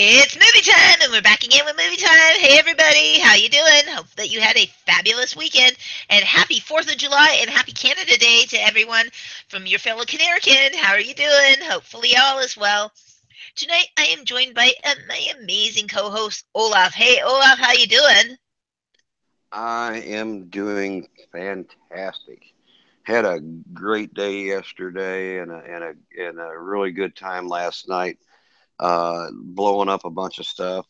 It's movie time, and we're back again with movie time. Hey, everybody, how you doing? Hope that you had a fabulous weekend, and happy 4th of July, and happy Canada Day to everyone from your fellow Canarican. How are you doing? Hopefully all is well. Tonight, I am joined by my amazing co-host, Olaf. Hey, Olaf, how you doing? I am doing fantastic. Had a great day yesterday and a really good time last night. Blowing up a bunch of stuff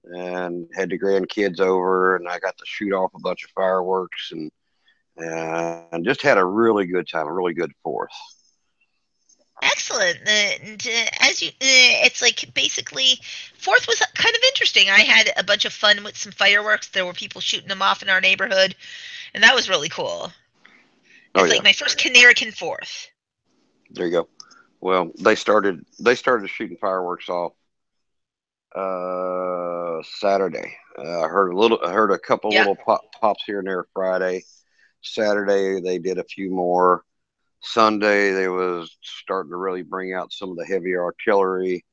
and had the grandkids over and I got to shoot off a bunch of fireworks and just had a really good time, a really good Fourth. Excellent. As you, it's like basically 4th was kind of interesting. I had a bunch of fun with some fireworks. There were people shooting them off in our neighborhood, and that was really cool. Oh It's yeah, like my first Canarican 4th. there you go. Well, they started shooting fireworks off Saturday. I heard a couple Yeah. little pops here and there Friday. Saturday they did a few more. Sunday they was starting to really bring out some of the heavy artillery,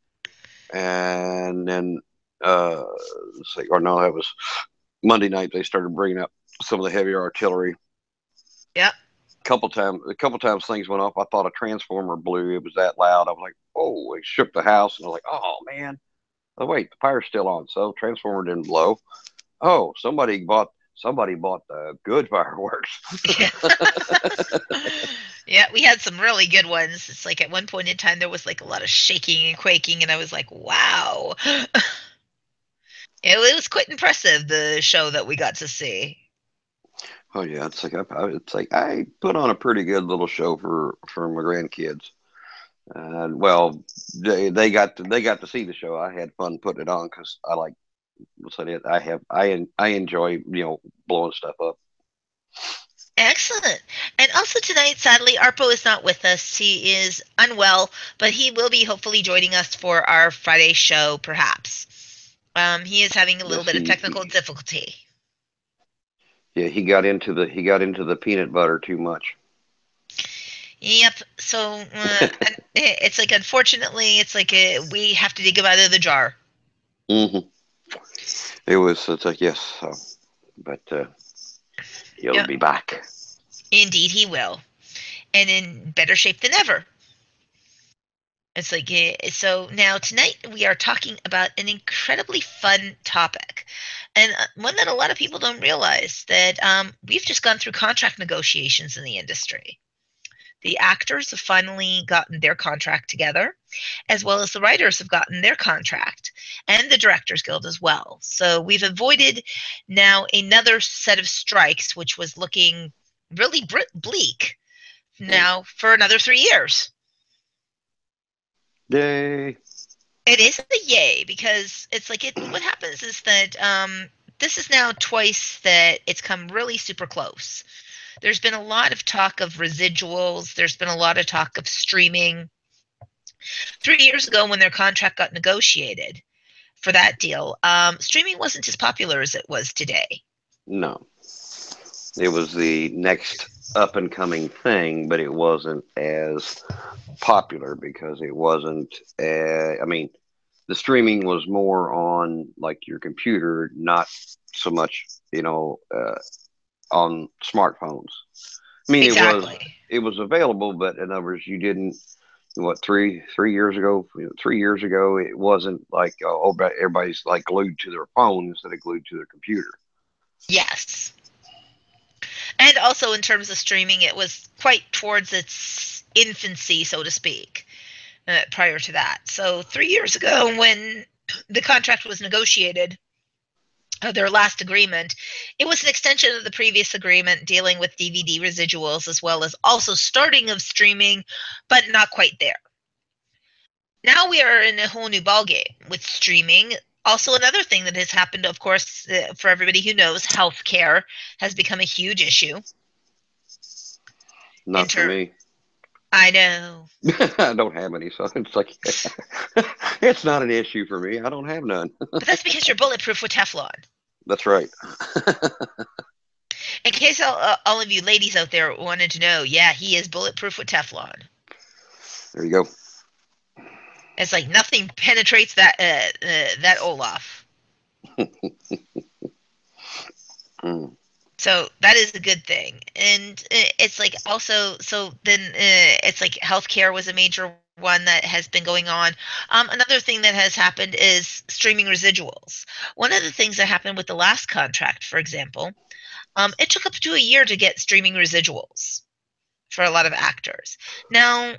and then or no, that was Monday night. They started bringing out some of the heavy artillery. Yeah. A couple times things went off. I thought a transformer blew. It was that loud. I was like, oh! It shook the house, and I was like, oh man. Oh wait, the fire's still on. So transformer didn't blow. Oh, somebody bought the good fireworks. Yeah. Yeah, we had some really good ones. It's like at one point in time there was like a lot of shaking and quaking, and I was like, wow. It was quite impressive, the show that we got to see. Oh yeah, it's like I put on a pretty good little show for my grandkids, and well, they got to see the show. I had fun putting it on because I like what's it. I enjoy blowing stuff up. Excellent. And also tonight, sadly, Arpo is not with us. He is unwell, but he will be hopefully joining us for our Friday show, perhaps. He is having a little Yes, bit of he technical difficulty. yeah he got into the peanut butter too much. Yep. So it's like, unfortunately, it's like we have to dig him out of the jar. hmm it's like yes, but he'll Yep. be back. Indeed, he will, and in better shape than ever. It's like, so now tonight we are talking about an incredibly fun topic, and one that a lot of people don't realize that we've just gone through contract negotiations in the industry. The actors have finally gotten their contract together, as well as the writers have gotten their contract, and the Directors Guild as well. So we've avoided now another set of strikes, which was looking really bleak now for another 3 years. Yay! It is a yay because it's like what happens is that this is now twice that it's come really super close. There's been a lot of talk of residuals. There's been a lot of talk of streaming. 3 years ago, when their contract got negotiated for that deal, streaming wasn't as popular as it was today. No, it was the next up and coming thing, but it wasn't as popular because it wasn't. I mean, the streaming was more on like your computer, not so much, on smartphones. I mean, Exactly. it was available, but in other words, you didn't. What three years ago? 3 years ago, it wasn't like but everybody's like glued to their phone instead of glued to their computer. Yes. And also in terms of streaming, it was quite towards its infancy, so to speak, prior to that. So 3 years ago, when the contract was negotiated, their last agreement, it was an extension of the previous agreement dealing with DVD residuals as well as also starting of streaming, but not quite there. Now we are in a whole new ballgame with streaming. Also, another thing that has happened, of course, for everybody who knows, healthcare has become a huge issue. In Not for ter- me. I know, I don't have any, so it's like it's not an issue for me. I don't have none. but that's because you're bulletproof with Teflon. That's right. In case all of you ladies out there wanted to know, yeah, he is bulletproof with Teflon. There you go. It's like nothing penetrates that Olaf. Mm, So that is a good thing. And it's like also, so then it's like healthcare was a major one that has been going on. Another thing that has happened is streaming residuals. One of the things that happened with the last contract, for example, it took up to a year to get streaming residuals for a lot of actors. Now,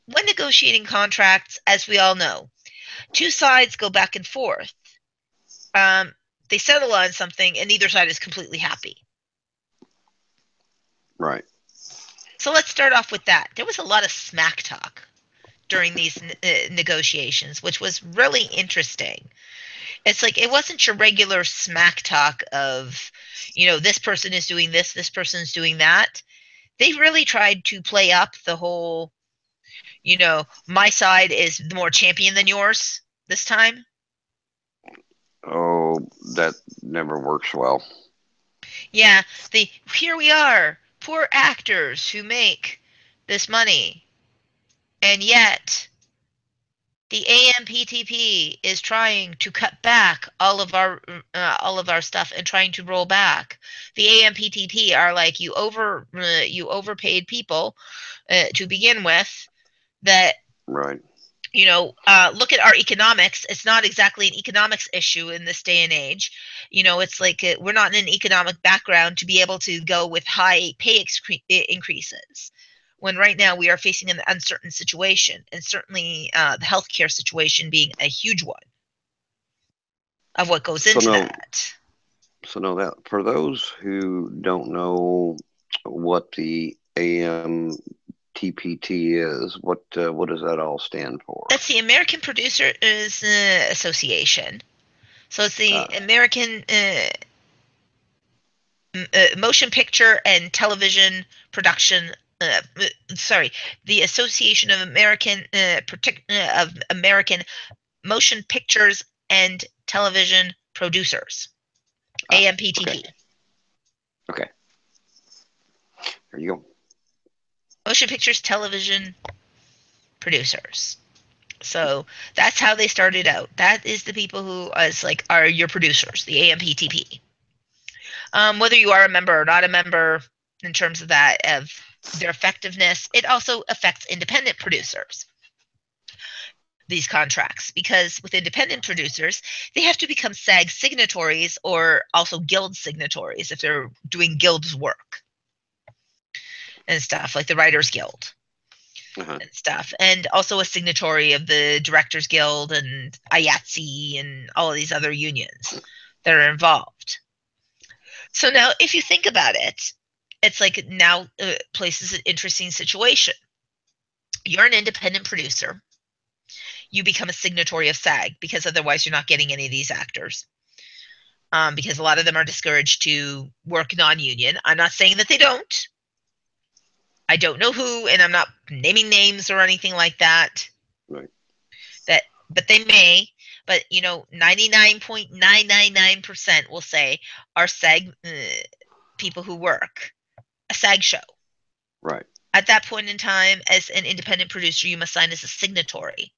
when negotiating contracts, as we all know, two sides go back and forth. Um, they settle on something, and neither side is completely happy. right. So let's start off with that. There was a lot of smack talk during these negotiations, which was really interesting. It's like it wasn't your regular smack talk of, this person is doing this person's doing that. They really tried to play up the whole, my side is more champion than yours this time. Oh, that never works well. Yeah, the here we are, poor actors who make this money, and yet the AMPTP is trying to cut back all of our stuff and trying to roll back. The AMPTP are like you overpaid people to begin with. That Right. look at our economics. It's not exactly an economics issue in this day and age. It's like we're not in an economic background to be able to go with high pay increases when right now we are facing an uncertain situation, and certainly the healthcare situation being a huge one of what goes So into no, that. so no, that for those who don't know what the AMTPT is, what does that all stand for? That's the American Producers Association. So it's the Uh, American Motion Picture and Television Production. Sorry, the Association of American Motion Pictures and Television Producers, okay, AMPTP. okay, there you go. Motion Pictures Television Producers. So that's how they started out. That is the people who is like are your producers, the AMPTP. Whether you are a member or not a member, in terms of that of their effectiveness, it also affects independent producers. These contracts, because with independent producers, they have to become SAG signatories or also guild signatories if they're doing guild's work and stuff, like the Writers Guild Uh-huh. and stuff, and also a signatory of the Directors Guild and IATSE and all of these other unions that are involved. So now, if you think about it, it's like now places an interesting situation. You're an independent producer. You become a signatory of SAG because otherwise you're not getting any of these actors. Because a lot of them are discouraged to work non-union. I'm not saying that they don't. I don't know who, and I'm not naming names or anything like that. Right. But they may. But 99.999% will say are SAG people who work a SAG show. Right. At that point in time, as an independent producer, you must sign as a signatory,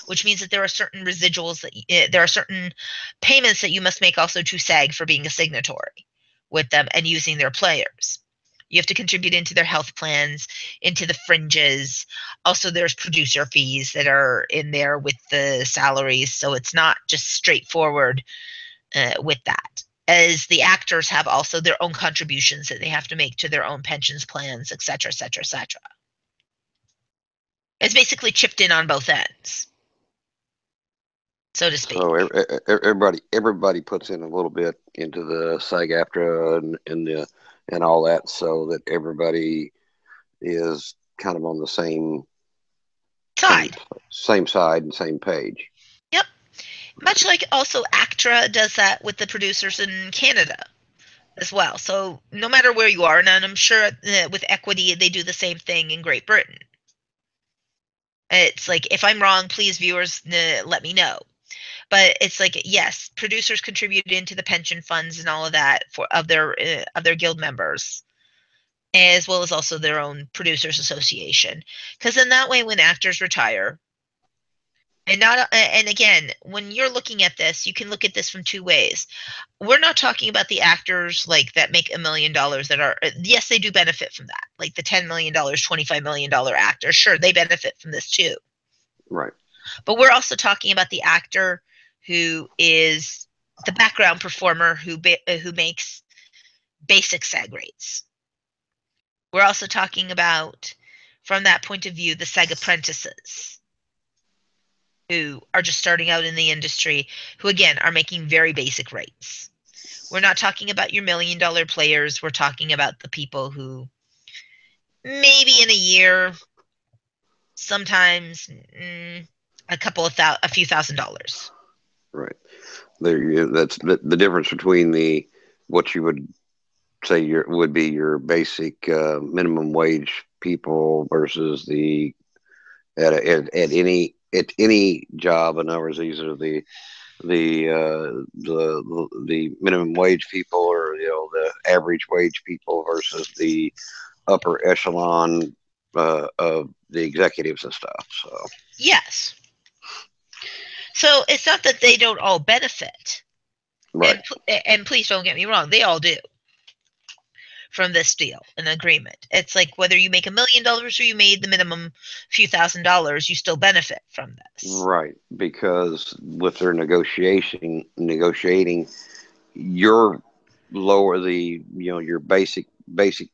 which means that there are certain residuals that there are certain payments that you must make also to SAG for being a signatory with them and using their players. You have to contribute into their health plans, into the fringes. Also, there's producer fees that are in there with the salaries, so it's not just straightforward with that. As the actors have also their own contributions that they have to make to their own pensions plans, et cetera, et cetera, et cetera. It's basically chipped in on both ends, so to So speak. everybody puts in a little bit into the SAG-AFTRA and all that, so that everybody is kind of on the same Side. same side and same page. Yep. Much like also ACTRA does that with the producers in Canada as well. So no matter where you are, and I'm sure with equity they do the same thing in Great Britain. It's like if I'm wrong, please viewers let me know. But it's like yes, producers contribute into the pension funds and all of that for of their guild members, as well as also their own producers association. Because in that way, when actors retire, And again, when you're looking at this, you can look at this from two ways. We're not talking about the actors like that make $1 million that are, yes, they do benefit from that. Like the $10 million, $25 million actors, sure, they benefit from this too. Right. But we're also talking about the actor who is the background performer who makes basic SAG rates. We're also talking about, from that point of view, the SAG apprentices who are just starting out in the industry, who again are making very basic rates. We're not talking about your $1 million players. We're talking about the people who maybe in a year, sometimes a few $1,000s. Right. That's the difference between the what you would say would be your basic minimum wage people versus the at any job. In other words, these are the minimum wage people, or the average wage people versus the upper echelon of the executives and stuff. So Yes. So it's not that they don't all benefit. right, And please don't get me wrong, they all do from this deal, an agreement. It's like whether you make $1 million or you made the minimum few $1,000s, you still benefit from this. right, because with their negotiating, your lower the your basic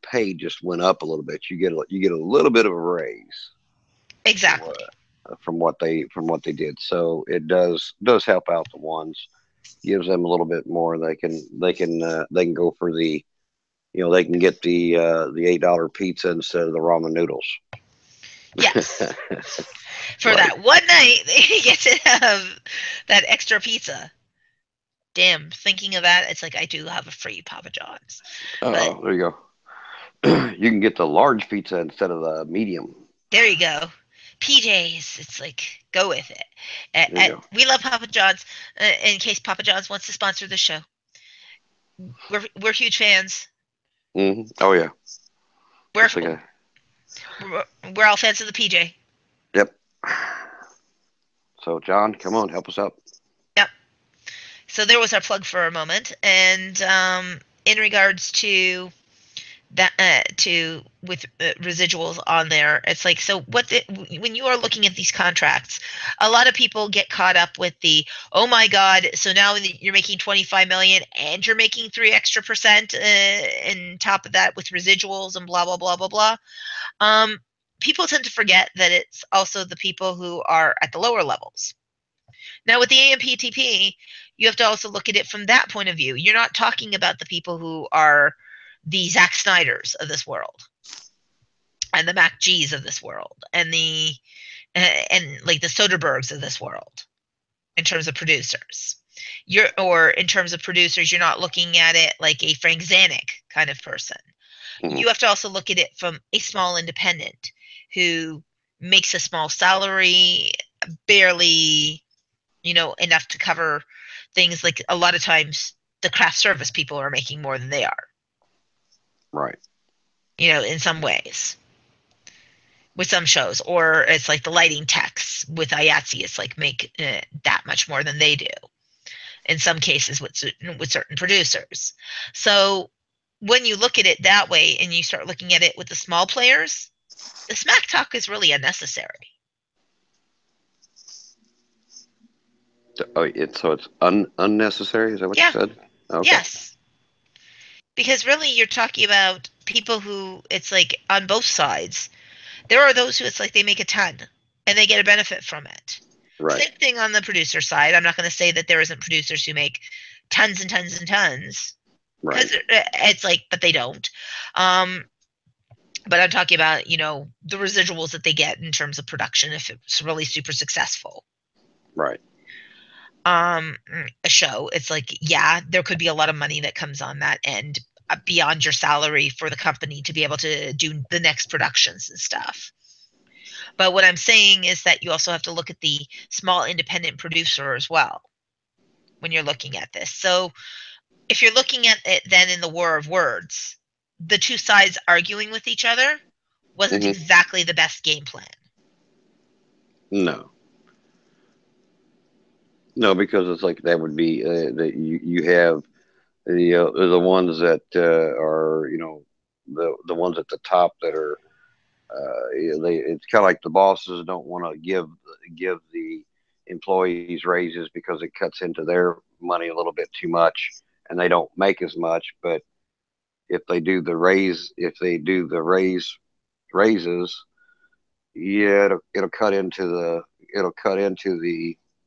pay just went up a little bit. You get a little bit of a raise Exactly. from what they did. So it does help out the ones, gives them a little bit more. They can go for they can get the $8 pizza instead of the ramen noodles. Yes. For Right. that one night, they get to have that extra pizza. Damn, thinking of that, it's like I do have a free Papa John's. But Oh, there you go. You can get the large pizza instead of the medium. there you go. PJs, it's like go with it. There you go. We love Papa John's. In case Papa John's wants to sponsor the show, we're huge fans. Oh yeah. We're, It's like a we're all fans of the PJ. yep. So John, come on, help us out. Yep. So there was our plug for a moment, and in regards to that to with residuals on there, it's like, so when you are looking at these contracts, a lot of people get caught up with the, oh my god, so now you're making 25 million and you're making 3 extra percent and top of that with residuals and blah blah blah blah blah. um People tend to forget that it's also the people who are at the lower levels. Now with the AMPTP, you have to also look at it from that point of view. You're not talking about the people who are the Zack Snyders of this world and the Mac G's of this world and like the Soderberghs of this world in terms of producers. Or in terms of producers, you're not looking at it like a Frank Zanuck kind of person. Hmm. You have to also look at it from a small independent who makes a small salary, barely, enough to cover things. Like a lot of times the craft service people are making more than they are, Right. in some ways with some shows. Or it's like the lighting techs with IATSE, it's like make that much more than they do in some cases with certain producers. So when you look at it that way and you start looking at it with the small players, the smack talk is really unnecessary. Oh, it's unnecessary. Is that what you Yeah. said? Okay. Yes. Because really you're talking about people who, it's like on both sides. There are those who it's like they make a ton and they get a benefit from it. Right. Same thing on the producer side. I'm not going to say that there isn't producers who make tons and tons and tons, Right. because it's like, but they don't. Um, but I'm talking about, the residuals that they get in terms of production if it's really super successful. Right. A show, it's like, yeah, there could be a lot of money that comes on that end beyond your salary for the company to be able to do the next productions and stuff. But what I'm saying is that you also have to look at the small independent producer as well when you're looking at this. So if you're looking at it then in the war of words, the two sides arguing with each other wasn't Hmm. exactly the best game plan. No. No, because it's like that would be that you have the ones that are the ones at the top that are they it's kind of like the bosses don't want to give the employees raises because it cuts into their money a little bit too much and they don't make as much. But if they do the raises, yeah, it'll cut into the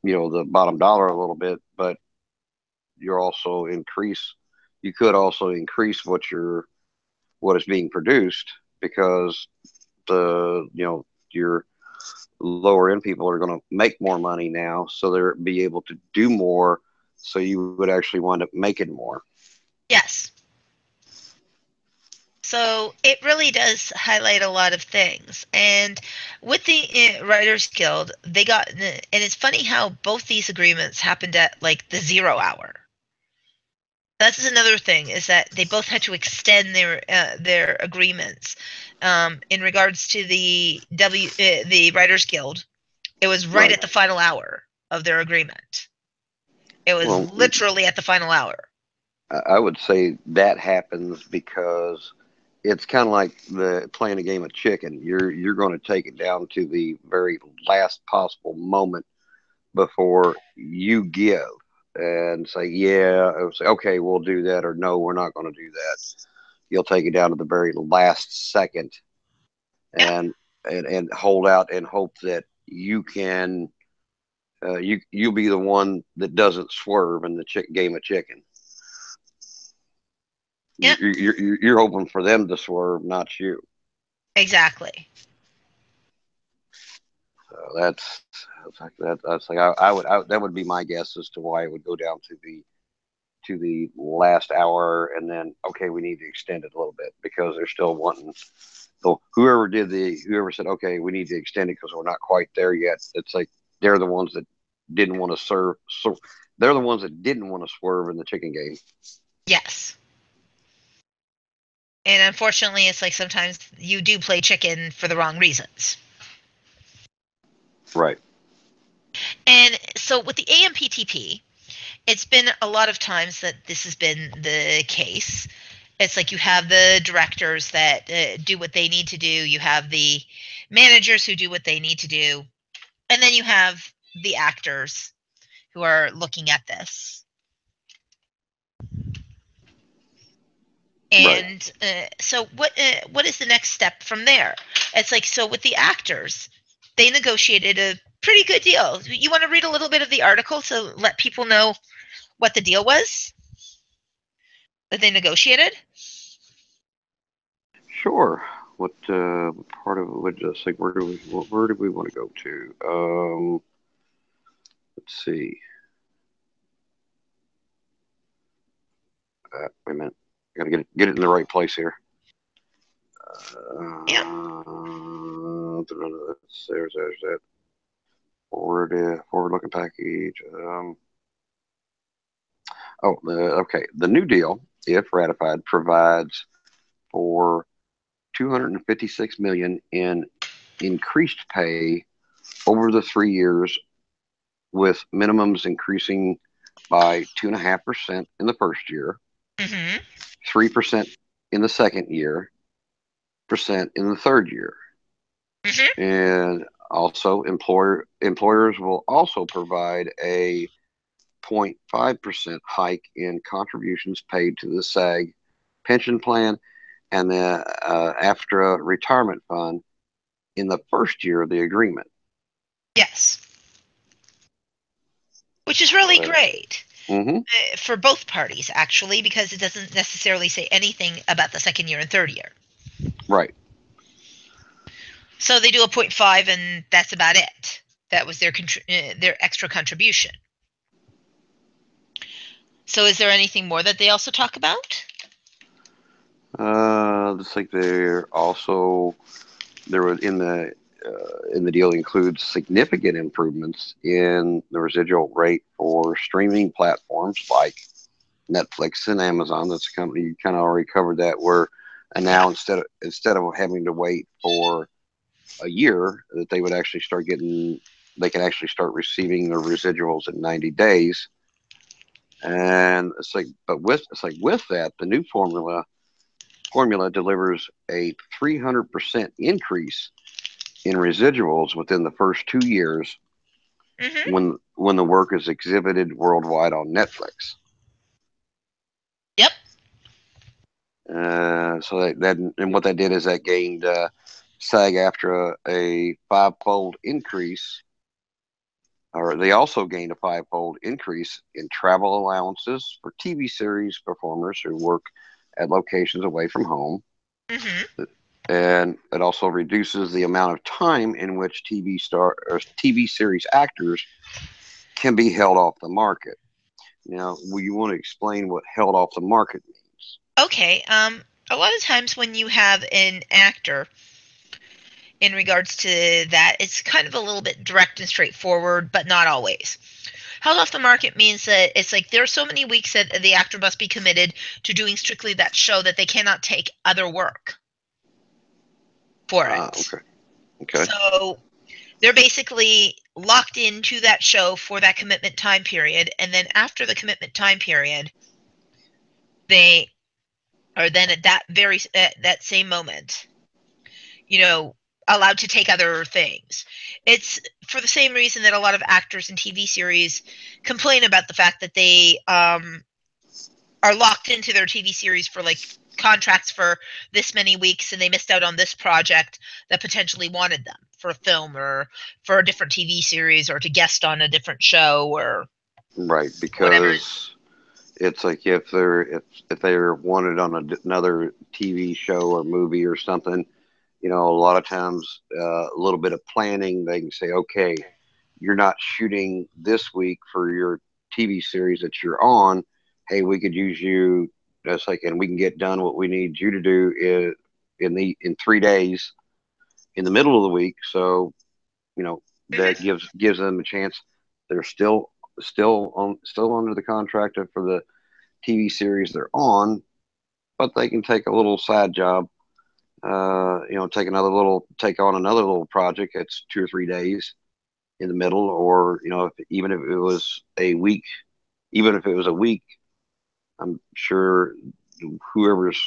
the bottom dollar a little bit, but you're also increase you could also increase what is being produced because the your lower end people are going to make more money now, so they'll be able to do more. So you would actually wind up making more. Yes. So it really does highlight a lot of things. And with the Writers Guild, they got, and it's funny how both these agreements happened at like the 0 hour. That's another thing, is that they both had to extend their agreements. In regards to the Writers Guild, it was right Right. at the final hour of their agreement. It was Well, literally at the final hour. I would say that happens because it's kind of like the playing a game of chicken. You're going to take it down to the very last possible moment before you give and say, yeah, say, okay, we'll do that, or no, we're not going to do that. You'll take it down to the very last second Yep. and and hold out and hope that you'll be the one that doesn't swerve in the game of chicken. Yep. You're hoping for them to swerve, not you. Exactly. So that's like that would be my guess as to why it would go down to the last hour, and then okay, we need to extend it a little bit because they're still wanting. So whoever said okay, we need to extend it because we're not quite there yet. It's like they're the ones that didn't want to serve. So they're the ones that didn't want to swerve in the chicken game. Yes. And unfortunately, it's like sometimes you do play chicken for the wrong reasons. Right. And so with the AMPTP, it's been a lot of times that this has been the case. It's like you have the directors that do what they need to do, you have the managers who do what they need to do, and then you have the actors who are looking at this. Right. And so what is the next step from there? It's like, so with the actors, they negotiated a pretty good deal. You want to read a little bit of the article to let people know what the deal was that they negotiated? Sure. What part of it would just like where do we want to go to? Let's see. Wait a minute. I gotta get it in the right place here. Yeah. There's that forward looking package. Okay. The New Deal, if ratified, provides for 256 million in increased pay over the 3 years, with minimums increasing by 2.5% in the first year, Mm-hmm. 3% in the second year, percent in the third year. Mm-hmm. And also employers will also provide a 0.5% hike in contributions paid to the SAG pension plan and the aftra retirement fund in the first year of the agreement. Yes. Which is really Uh, great mm-hmm, for both parties, actually, because it doesn't necessarily say anything about the second year and third year. right. So they do a point 0.5, and that's about it. That was their extra contribution. So is there anything more that they also talk about? Looks like there was in the deal includes significant improvements in the residual rate for streaming platforms like Netflix and Amazon. That's a company you kind of already covered that. Where and Yeah. now instead of having to wait for a year, that they would actually start getting they can actually start receiving their residuals in 90 days. And it's like, but with that, the new formula delivers a 300% increase in residuals within the first 2 years Hmm. when the work is exhibited worldwide on Netflix. Yep. So that and what that did is that gained SAG after a five-fold increase, or they also gained a five-fold increase in travel allowances for TV series performers who work at locations away from home. Hmm. And it also reduces the amount of time in which TV series actors can be held off the market. Now, will you want to explain what held off the market means? Okay. A lot of times when you have an actor in regards to that, it's kind of a little bit direct and straightforward, but not always. Held off the market means that it's like there are so many weeks that the actor must be committed to doing strictly that show that they cannot take other work for it. Okay, okay, So they're basically locked into that show for that commitment time period, and then after the commitment time period, they are then at that same moment, you know, allowed to take other things. It's for the same reason that a lot of actors in TV series complain about the fact that they are locked into their TV series for like contracts for this many weeks and they missed out on this project that potentially wanted them for a film or for a different TV series or to guest on a different show or right. whatever. Because it's like if they're wanted on another TV show or movie or something, a lot of times a little bit of planning, they can say, okay, you're not shooting this week for your TV series that you're on. Hey, we could use you. That's like, and we can get done what we need you to do in 3 days in the middle of the week. So that Hmm. gives them a chance. They're still under the contract for the TV series they're on, but they can take a little side job. Take on another little project that's 2 or 3 days in the middle, or even if it was a week, even if it was a week, I'm sure whoever's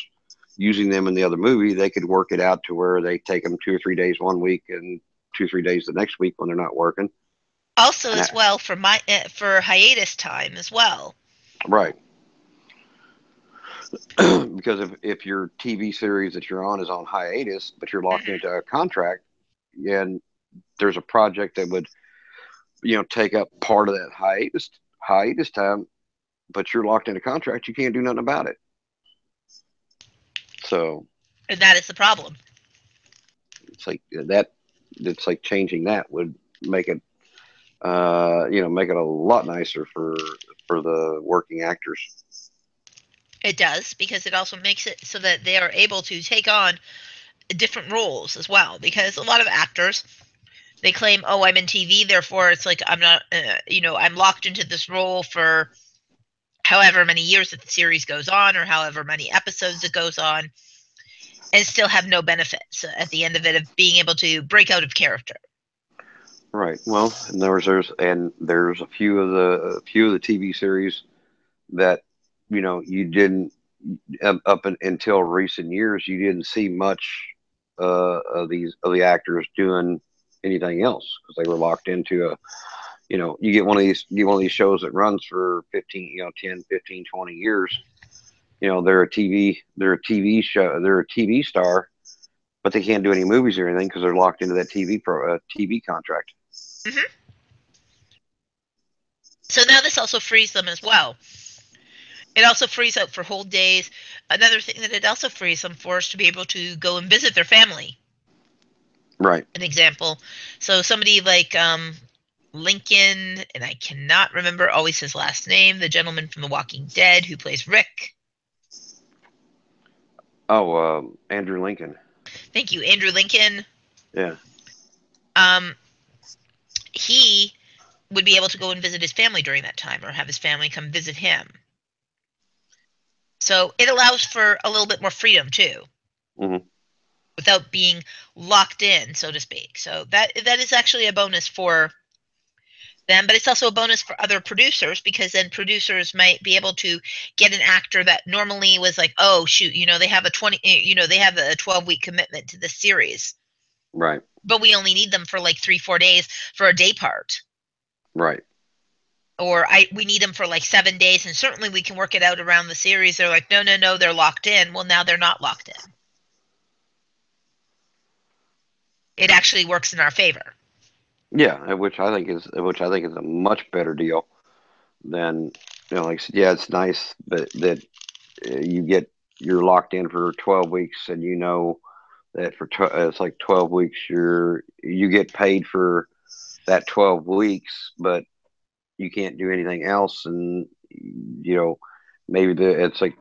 using them in the other movie, they could work it out to where they take them 2 or 3 days one week and 2 or 3 days the next week when they're not working. Also, And as well for for hiatus time as well. right, because if your TV series that you're on is on hiatus, but you're locked Hmm. into a contract, and there's a project that would take up part of that hiatus time, but you're locked in a contract, you can't do nothing about it. So And that is the problem. it's like that. It's like changing that would make it, make it a lot nicer for the working actors. It does because it also makes it so that they are able to take on different roles as well. Because a lot of actors they claim, "Oh, I'm in TV, therefore it's like I'm not, I'm locked into this role for however many years that the series goes on or however many episodes it goes on," and still have no benefits at the end of it of being able to break out of character. Right. Well, and there's a few of the TV series that you didn't until recent years you didn't see much of the actors doing anything else because they were locked into a you get one of these shows that runs for 15 10 15 20 years. They're a TV show, they're a TV star, but they can't do any movies or anything because they're locked into that TV contract. Hmm. So now this also frees them as well. It also frees up for whole days. Another thing that it also frees them for is to be able to go and visit their family. Right. An example. So somebody like Lincoln, and I cannot remember always his last name, the gentleman from The Walking Dead who plays Rick. Oh, Andrew Lincoln. Thank you, Andrew Lincoln. Yeah. Um, he would be able to go and visit his family during that time or have his family come visit him. So it allows for a little bit more freedom too, Hmm. without being locked in, so to speak. So that is actually a bonus for them, but it's also a bonus for other producers because then producers might be able to get an actor that normally was like, oh shoot, they have a 20, they have a 12-week commitment to this series, Right. but we only need them for like 3-4 days for a day part, Right. or we need them for like 7 days, and certainly we can work it out around the series. They're like, no, no, no, they're locked in. Well, now they're not locked in. It actually works in our favor. Yeah, which I think is a much better deal than like I said, yeah, it's nice that you you're locked in for 12 weeks, and that it's like 12 weeks you get paid for that 12 weeks, but you can't do anything else. And maybe it's like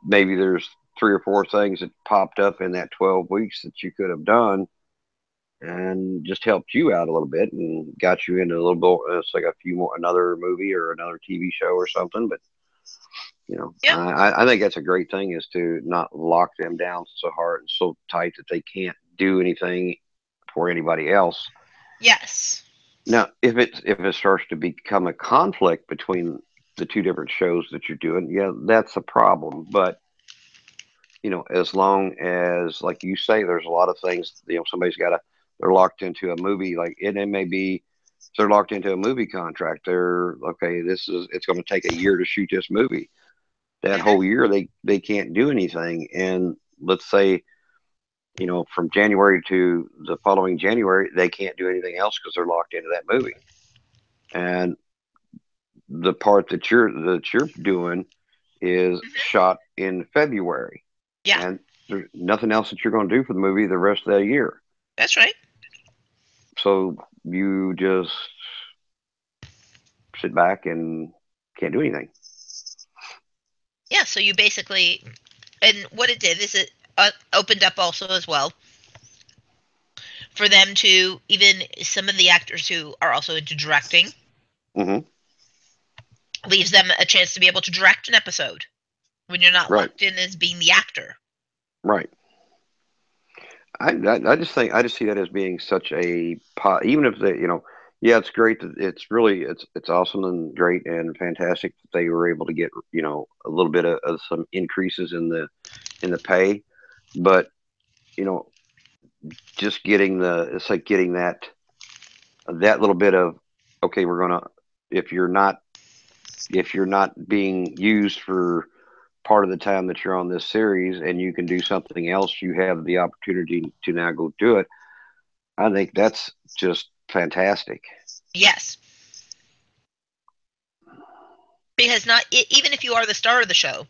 maybe there's three or four things that popped up in that 12 weeks that you could have done and just helped you out a little bit and got you into a little bit. It's like a few more, another movie or another TV show or something. But Yep. I think that's a great thing, is to not lock them down so hard and so tight that they can't do anything for anybody else. Yes. Now, if it starts to become a conflict between the two different shows that you're doing, yeah, that's a problem. But as long as, like you say, there's a lot of things, somebody's got to, they're locked into a movie, like it may be, if they're locked into a movie contract, they're okay, it's going to take a year to shoot this movie. That Hmm. whole year, they can't do anything. And let's say, from January to the following January, they can't do anything else because they're locked into that movie. And the part that you're doing is Hmm. shot in February, Yeah, and there's nothing else that you're going to do for the movie the rest of that year. that's right. So you just sit back and can't do anything. Yeah, so you basically, and what it did is it opened up also as well for them to, even some of the actors who are also into directing, Hmm. leaves them a chance to be able to direct an episode when you're not Right, locked in as being the actor. right. I just see that as being such a even if they, yeah, it's great that it's awesome and great and fantastic that they were able to get a little bit of some increases in the pay. But you know just getting it's like getting that little bit of, okay, we're gonna, if you're not being used for part of the time that you're on this series and you can do something else, you have the opportunity to now go do it. I think that's just fantastic. Yes, because even if you are the star of the show,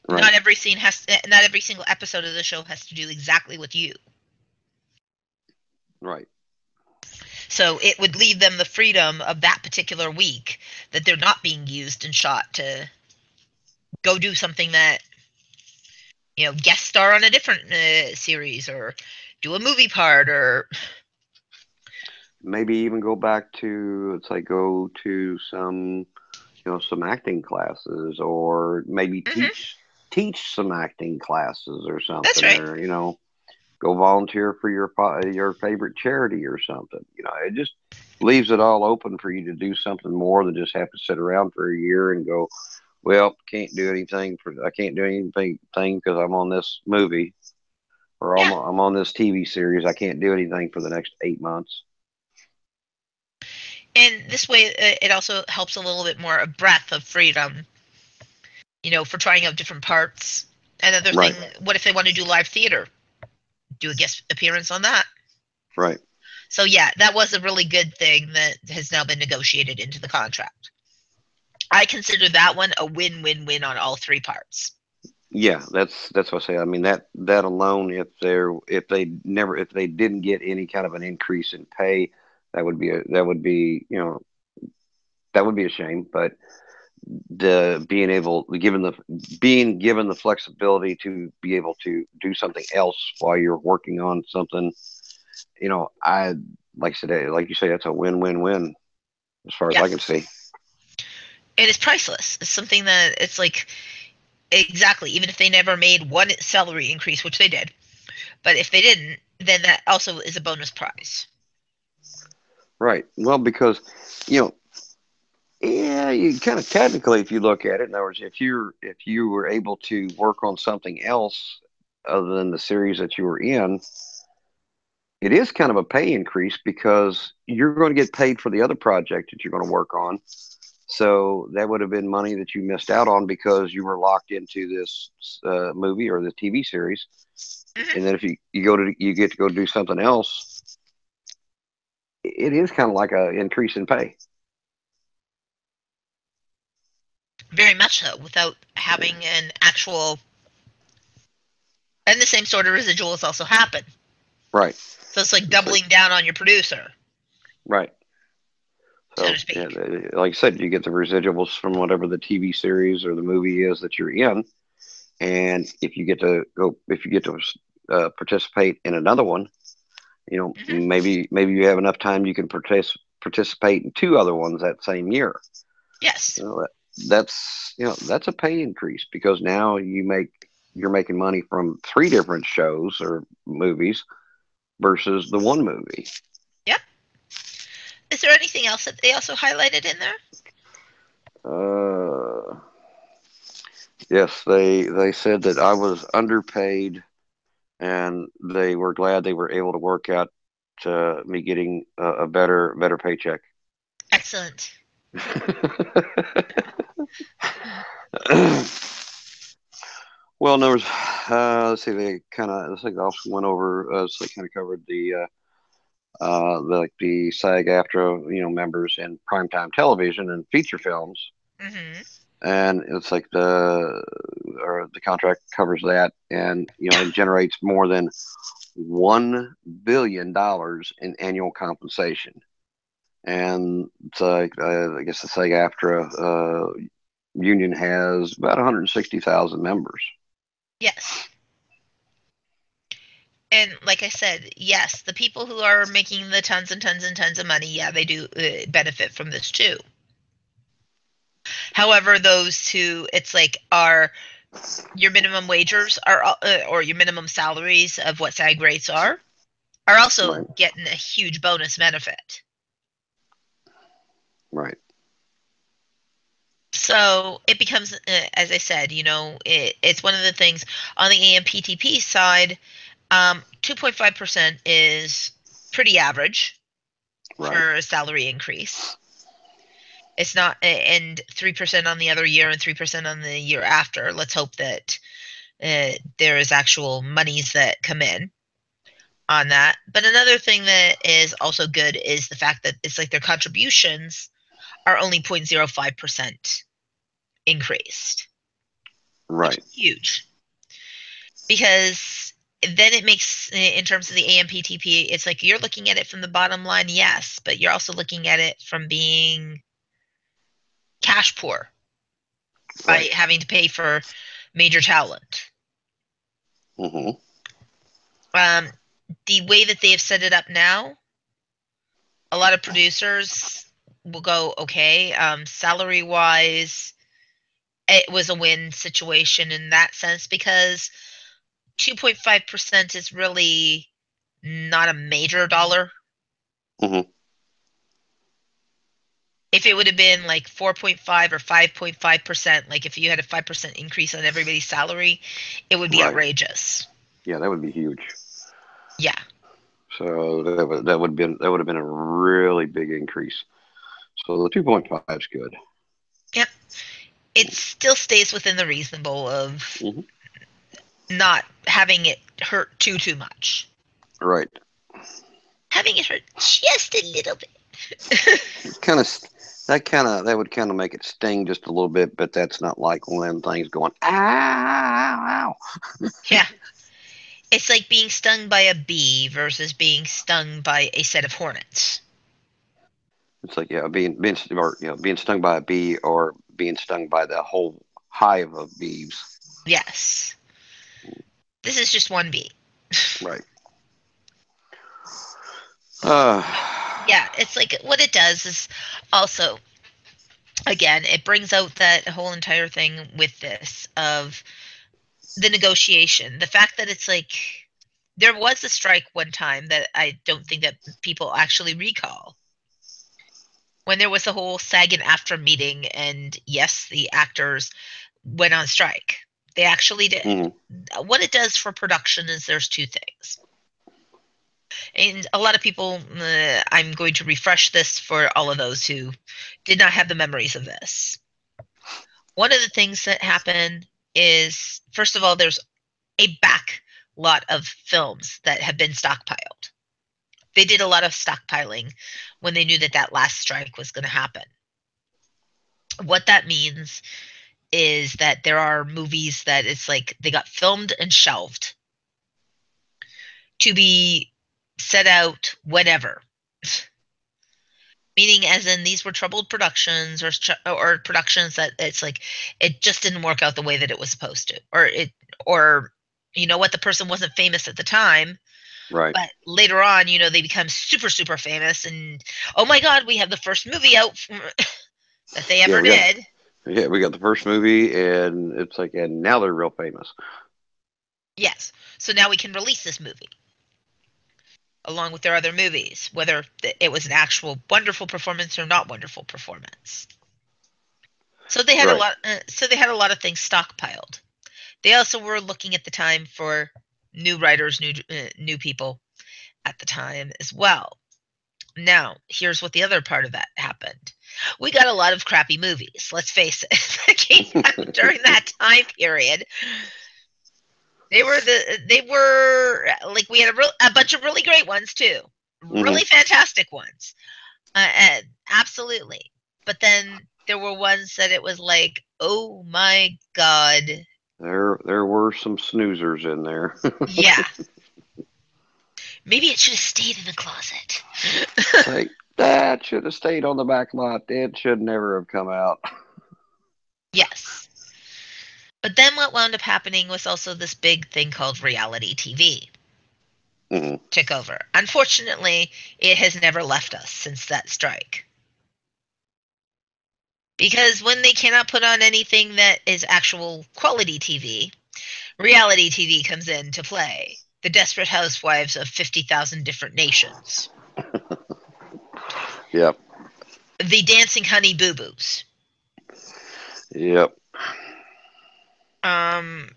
Right, not every single episode of the show has to do exactly with you. right. So it would leave them the freedom of that particular week that they're not being used and shot to go do something that, guest star on a different series, or do a movie part, or Maybe even go back to, it's like, go to some acting classes, or maybe hmm, teach some acting classes or that's something, right. or go volunteer for your favorite charity or something. It just leaves it all open for you to do something more than just have to sit around for a year and go, well, I can't do anything because I'm on this movie, or Yeah, I'm on this TV series. I can't do anything for the next 8 months. and this way it also helps a little bit more a breadth of freedom, for trying out different parts. Another thing, Right, what if they want to do live theater? Do a guest appearance on that. right. So yeah, that was a really good thing that has now been negotiated into the contract. I consider that one a win-win-win on all three parts. Yeah, that's what I say. I mean, that alone, if they didn't get any kind of an increase in pay, that would be a shame. But the being given the flexibility to be able to do something else while you're working on something, I like I said, like you say, that's a win-win-win as far as I can Yes. see. And it's priceless. It's something that it's like, exactly, even if they never made one salary increase, which they did, but if they didn't, then that also is a bonus prize. Right. Well, because you know Yeah, you kind of technically, if you look at it, in other words, if you were able to work on something else other than the series that you were in, it is kind of a pay increase because you're going to get paid for the other project that you're going to work on. So that would have been money that you missed out on because you were locked into this movie or the TV series. And Hmm. then if you get to go do something else, it is kind of like a increase in pay. Very much so, without having an actual, and the same sort of residuals also happen. Right. So it's like It's like doubling down on your producer, right. so to So yeah, speak. like I said, you get the residuals from whatever the TV series or the movie is that you're in, and if you get to participate in another one, Hmm. maybe you have enough time you can participate in two other ones that same year. Yes. You know, that's a pay increase because now you're making money from three different shows or movies versus the one movie. Yep. Is there anything else that they also highlighted in there? Uh, yes, they said that I was underpaid, and they were glad they were able to work out me getting a better paycheck. Excellent. Well, there was let's see, they kind of I think they also went over so they kind of covered like the SAG aftra members in primetime television and feature films, Hmm. and it's like the contract covers that, and it generates more than $1 billion in annual compensation, and it's like I guess the SAG aftra union has about 160,000 members. Yes. And like I said, yes, the people who are making the tons and tons and tons of money, yeah, they do benefit from this too. However, those who it's like are your minimum wagers are or your minimum salaries of what SAG rates are also Right, getting a huge bonus benefit. right, So it becomes, as I said, it's one of the things on the AMPTP side. 2.5% is pretty average right. for a salary increase. It's not, and 3% on the other year and 3% on the year after. Let's hope that there is actual monies that come in on that. But another thing that is also good is the fact that it's like their contributions are only 0.05% increased, which Right. is huge because then it makes, in terms of the AMPTP, it's like you're looking at it from the bottom line, yes, but you're also looking at it from being cash poor by Right. having to pay for major talent. Hmm. Um, the way that they have set it up now, a lot of producers will go, okay, salary wise, it was a win situation in that sense because 2.5% is really not a major dollar. Hmm. If it would have been like 4.5 or 5.5%, like if you had a 5% increase on everybody's salary, it would be Right. outrageous. Yeah, that would be huge. Yeah. So that would have been a really big increase. So the 2.5 is good. Yep. It still stays within the reasonable of Hmm. not having it hurt too much. Right. Having it hurt just a little bit. Kind of that would kind of make it sting just a little bit, but that's not like one of them things going ow, ow, ow. Yeah. It's like being stung by a bee versus being stung by a set of hornets. It's like being stung by a bee or being stung by the whole hive of bees. Yes. This is just one bee. Right. Uh, Yeah, it's like what it does is also, again, it brings out that whole entire thing with this of the negotiation. The fact that it's like there was a strike one time that I don't think that people actually recall. when there was the whole SAG and AFTRA meeting, and yes, the actors went on strike. They actually did. Hmm. What it does for production is there's two things. And a lot of people, I'm going to refresh this for all of those who did not have the memories of this. One of the things that happen is, first of all, there's a back lot of films that have been stockpiled. They did a lot of stockpiling when they knew that that last strike was going to happen. What that means is that there are movies that it's like they got filmed and shelved to be set out whenever. Meaning, as in, these were troubled productions, or productions that it's like it just didn't work out the way that it was supposed to, or you know what, the person wasn't famous at the time, Right. but later on, they become super super famous, and oh my God, we have the first movie out that they Yeah, ever we got did. we got the first movie, and it's like, and now they're real famous. Yes, so now we can release this movie along with their other movies, whether it was an actual wonderful performance or not wonderful performance. So they had a Right. lot. So they had a lot of things stockpiled. They also were looking at the time for new writers, new people at the time as well. Now, here's what the other part of that happened. We got a lot of crappy movies. Let's face it, that came out during that time period. They were like, we had a bunch of really great ones too, Hmm. really fantastic ones, absolutely. But then there were ones that it was like, oh my God, There were some snoozers in there. yeah, maybe it should have stayed in the closet. It's like that should have stayed on the back lot. It should never have come out. Yes. But then what wound up happening was also this big thing called reality TV Hmm. took over. Unfortunately, it has never left us since that strike. Because when they cannot put on anything that is actual quality TV, reality TV comes into play. The Desperate Housewives of 50,000 different nations. Yep. The Dancing Honey Boo Boos. Yep. Um,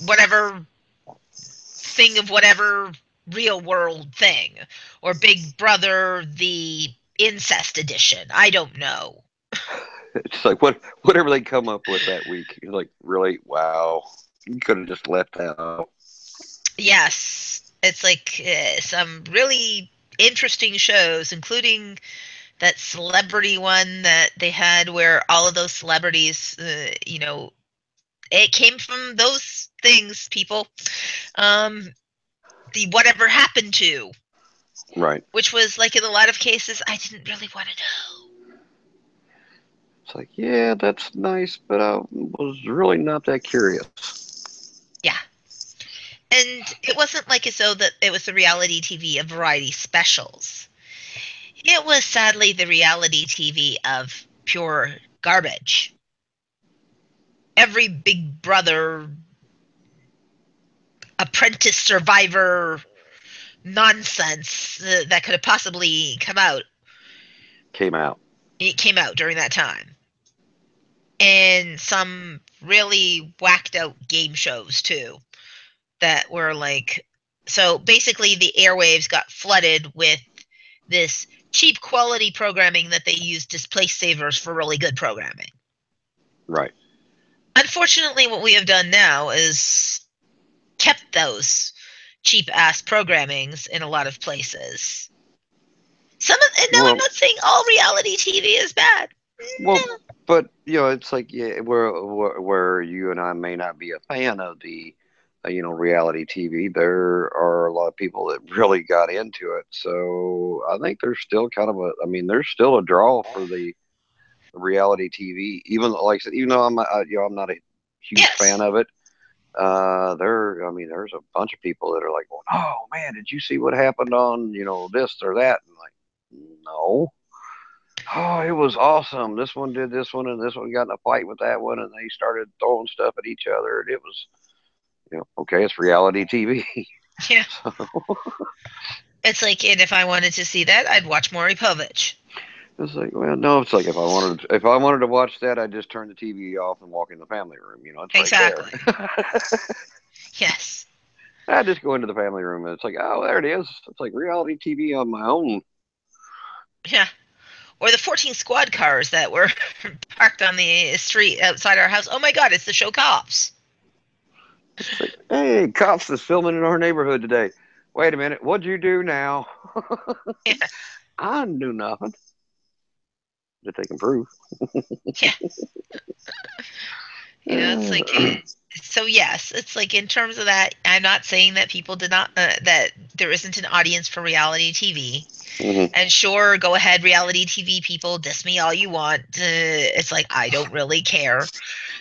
whatever thing of whatever real world thing. Or Big Brother, the incest edition. I don't know. It's like whatever they come up with that week. You're like, really? Wow. You could have just left that out. Yes, it's like some really interesting shows, including that celebrity one that they had where all of those celebrities, it came from those things, people. Um, the Whatever Happened To, Right. which was like in a lot of cases, I didn't really want to know. It's like, yeah, that's nice, but I was really not that curious. Yeah. And it wasn't like as though that it was the reality TV of variety specials. It was sadly the reality TV of pure garbage. Every Big Brother apprentice survivor nonsense that could have possibly come out, Came out. it came out during that time. And some really whacked out game shows too that were like, so basically the airwaves got flooded with this cheap quality programming that they used as place savers for really good programming. Right. Unfortunately, what we have done now is kept those cheap ass programmings in a lot of places. And now I'm Well, not saying all reality TV is bad. well, No. but it's like, yeah, where you and I may not be a fan of the reality TV. There are a lot of people that really got into it. So I think there's still kind of a. I mean, there's still a draw for the reality TV. Even like I said, even though I'm not a huge fan Yes. of it. I mean, there's a bunch of people that are like, going, "Oh man, did you see what happened on this or that?" And like, no. Oh, it was awesome. This one did this one, and this one got in a fight with that one, and they started throwing stuff at each other. And it was, okay, it's reality TV. Yeah. So, It's like, and if I wanted to see that, I'd watch Maury Povich. It's like, well, no, it's like if I wanted to watch that, I'd just turn the TV off and walk in the family room. It's right there. Exactly. Yes. I just go into the family room and it's like, oh, there it is. It's like reality TV on my own. Yeah. Or the 14 squad cars that were parked on the street outside our house. Oh my God, it's the show Cops. It's like, hey, cops is filming in our neighborhood today. Wait a minute, what'd you do now? Yeah. I didn't do nothing that they can prove. Yeah. It's like, so yes, it's like in terms of that, I'm not saying that people did not, that there isn't an audience for reality TV. Hmm. And sure, go ahead, reality TV people, diss me all you want. It's like, I don't really care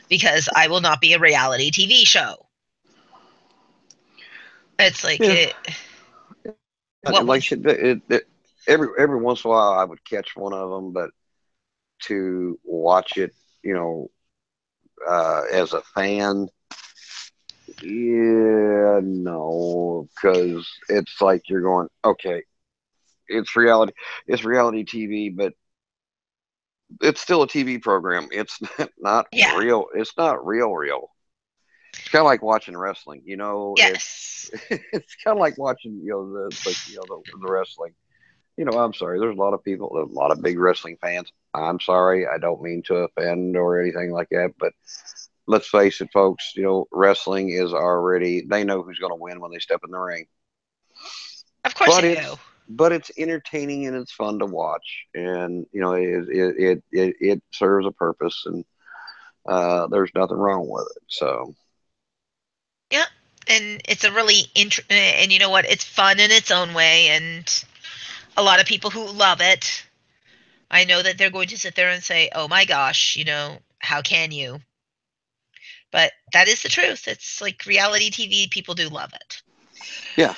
because I will not be a reality TV show. It's like, Yeah, what like I would said, every once in a while I would catch one of them, but to watch it, you know, as a fan, yeah, no, because it's like you're going, okay, it's reality TV, but it's still a TV program. It's not yeah, real. It's not real. It's kind of like watching wrestling. yes, It's kind of like watching, the wrestling. I'm sorry. There's a lot of people, a lot of big wrestling fans. I'm sorry. I don't mean to offend or anything like that, but let's face it, folks. Wrestling is already. They know who's going to win when they step in the ring. of course But I do. it's entertaining and it's fun to watch, and it serves a purpose, and there's nothing wrong with it. So Yeah, and it's a really and you know what? It's fun in its own way, and a lot of people who love it, I know that they're going to sit there and say, "Oh my gosh, how can you?" But that is the truth. It's like reality TV people do love it. yeah.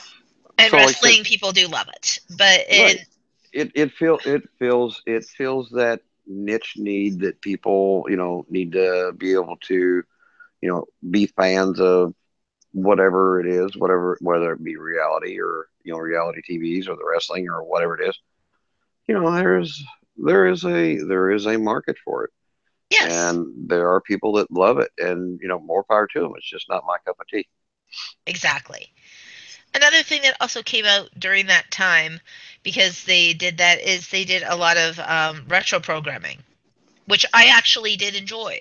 And So like I said, wrestling people do love it. But right. It fills that niche need that people need to be able to be fans of whatever it is, whether it be reality or reality TVs or the wrestling or whatever it is. There is a market for it, yes, and there are people that love it, and more power to them. It's just not my cup of tea. exactly. Another thing that also came out during that time, because they did that, is they did a lot of retro programming, which I actually did enjoy.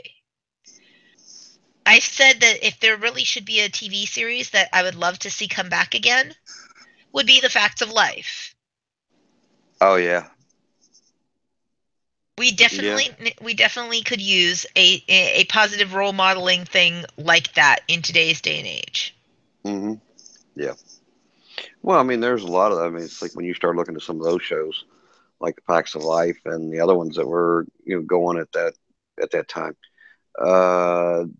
I said that if there really should be a TV series that I would love to see come back again, would be The Facts of Life. Oh yeah, We yeah, definitely could use a positive role modeling thing like that in today's day and age. hmm, yeah. Well, I mean, there's a lot of. I mean, it's like when you start looking at some of those shows, like the Facts of Life and the other ones that were going at that time.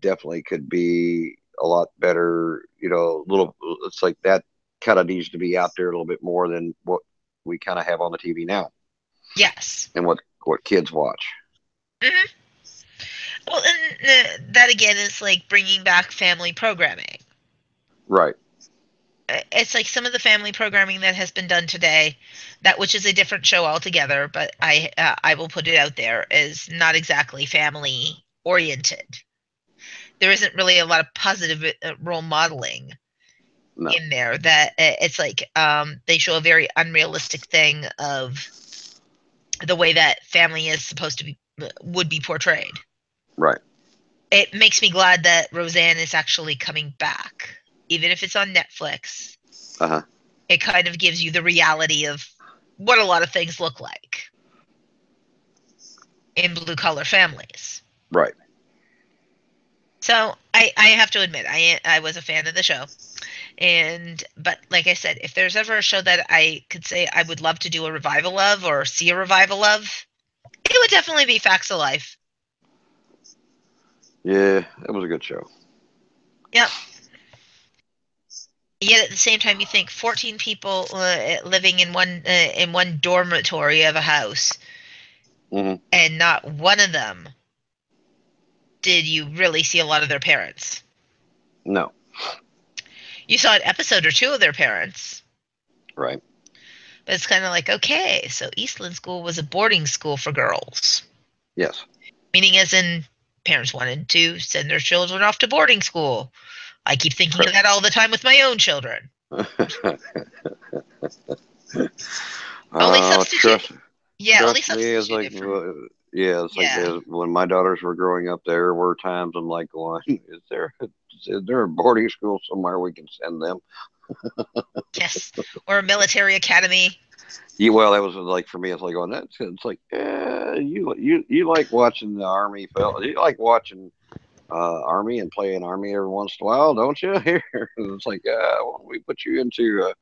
Definitely could be a lot better. Little. It's like that kind of needs to be out there a little bit more than what we kind of have on the TV now, Yes. and what kids watch. Hmm. Well, and that again is like bringing back family programming. Right. It's like some of the family programming that has been done today, that which is a different show altogether, but I will put it out there, is not exactly family oriented. There isn't really a lot of positive role modeling No. in there. That it's like they show a very unrealistic thing of the way that family is supposed to be, would be portrayed. Right. It makes me glad that Roseanne is actually coming back, even if it's on Netflix. Uh huh. It kind of gives you the reality of what a lot of things look like in blue collar families. Right. So I have to admit I was a fan of the show, and but like I said, if there's ever a show that I could say I would love to do a revival of or see a revival of, it would definitely be Facts of Life. Yeah, it was a good show. Yep. Yet at the same time, you think 14 people living in one dormitory of a house, Hmm. and not one of them did you really see a lot of their parents. No. You saw an episode or two of their parents, Right. But it's kind of like, okay, so Eastland School was a boarding school for girls, Yes. meaning as in parents wanted to send their children off to boarding school. I keep thinking of Correct. that all the time with my own children. Only substitute, Trust yeah, only trust me, it's like, substituted for, yeah, it's like yeah, when my daughters were growing up, there were times I'm like going, is there a boarding school somewhere we can send them? yes, or a military academy. Yeah, well, that was like for me. It's like going, it's like, you like watching the army, fella. You like watching army and playing army every once in a while, don't you? Here, it's like, why don't we put you into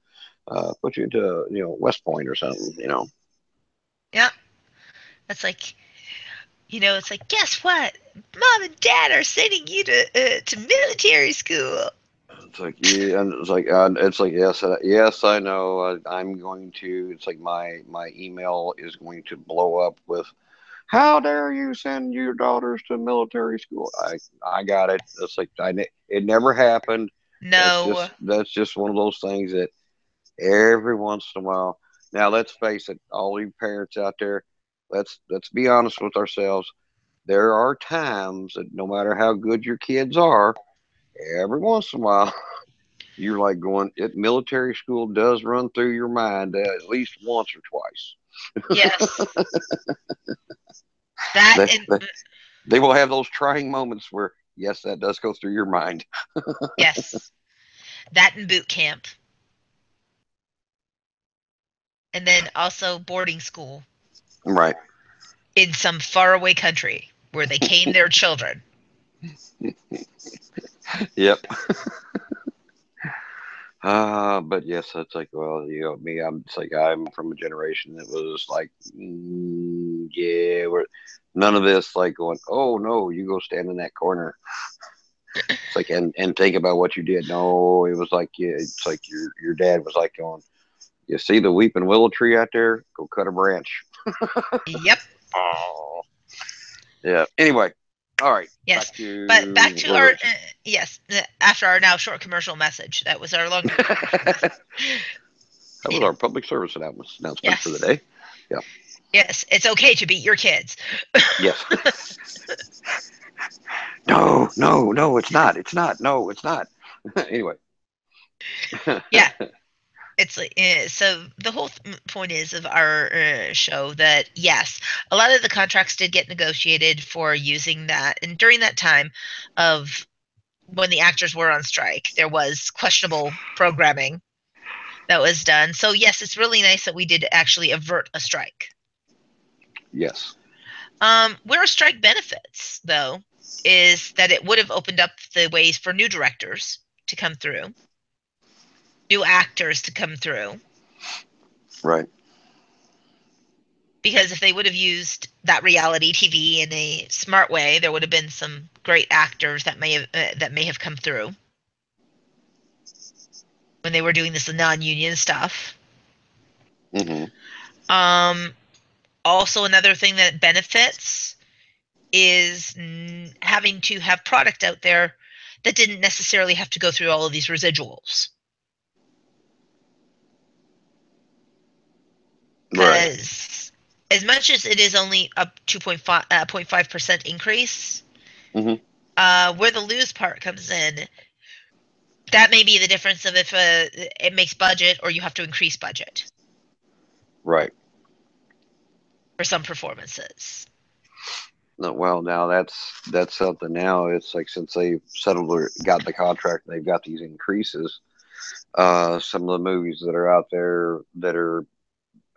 West Point or something, you know? Yeah, that's like, it's like, guess what? Mom and Dad are sending you to military school. It's like, yeah, and it's like, yes, yes, I know. I'm going to. It's like my email is going to blow up with, "How dare you send your daughters to military school?" I got it. It's like it never happened. No. That's just one of those things that every once in a while. Now let's face it, all you parents out there, let's be honest with ourselves. There are times that no matter how good your kids are, every once in a while you're like going, military school does run through your mind at least once or Yes. twice. That they, and they, they will have those trying moments where, yes, that does go through your mind. yes. That and boot camp. And then also boarding school Right. in some faraway country where they cane their children. Yep. But yes, it's like, well, me, it's like I'm from a generation that was like, yeah, we're none of this like going, oh no, you go stand in that corner. It's like, and think about what you did. No, it was like, yeah, it's like your dad was like going, you see the weeping willow tree out there? Go cut a branch. Yep. Oh, yeah. Anyway, all right, Yes. back But back to to where our, was yes, after our now short commercial message. That was our longer commercial message. that was Anyway, our public service announcement for the yes. day. Yeah. Yes. It's okay to beat your kids. Yes. No, no, no, it's not. It's not. No, it's not. Anyway. Yeah. It's like so the whole point is of our show that yes, a lot of the contracts did get negotiated for using that, and during that time of when the actors were on strike, there was questionable programming that was done. So yes, it's really nice that we did actually avert a strike. Yes. Where a strike benefits, though, is that it would have opened up the ways for new directors to come through, new actors to come through. Right. Because if they would have used that reality TV in a smart way, there would have been some great actors that may have come through when they were doing this non-union stuff. Hmm. Um, Also, another thing that benefits is having to have product out there that didn't necessarily have to go through all of these residuals. Right. Because as much as it is only a 2.5% increase, Hmm. where the lose part comes in, that may be the difference of if it makes budget or you have to increase budget Right. for some performances. No, well, now that's something. Now it's like since they settled or got the contract, they've got these increases. Some of the movies that are out there that are,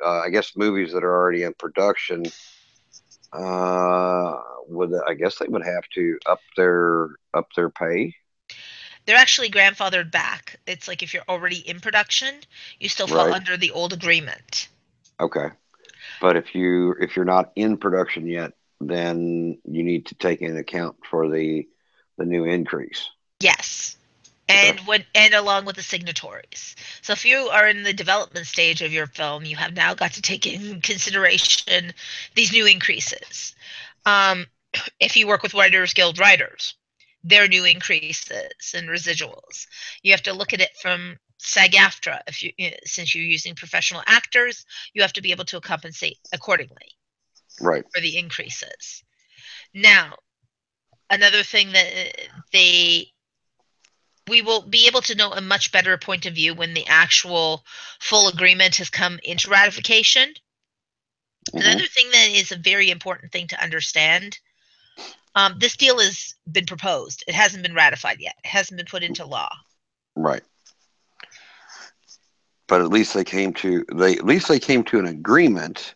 I guess, movies that are already in production, would I guess they would have to up their pay. They're actually grandfathered back. It's like if you're already in production, you still fall Right. under the old agreement. Okay. But if you're not in production yet, then you need to take into account for the new increase. Yes. Okay. And along with the signatories. So if you are in the development stage of your film, you have now got to take in consideration these new increases. Um, if you work with Writers Guild writers, their new increases and residuals. You have to look at it from SAG-AFTRA. If you since you're using professional actors, you have to be able to compensate accordingly Right. for the increases. Now, another thing that they we will be able to know a much better point of view when the actual full agreement has come into ratification. Hmm. Another thing that is a very important thing to understand, this deal has been proposed. It hasn't been ratified yet. It hasn't been put into law. Right. But at least they came to an agreement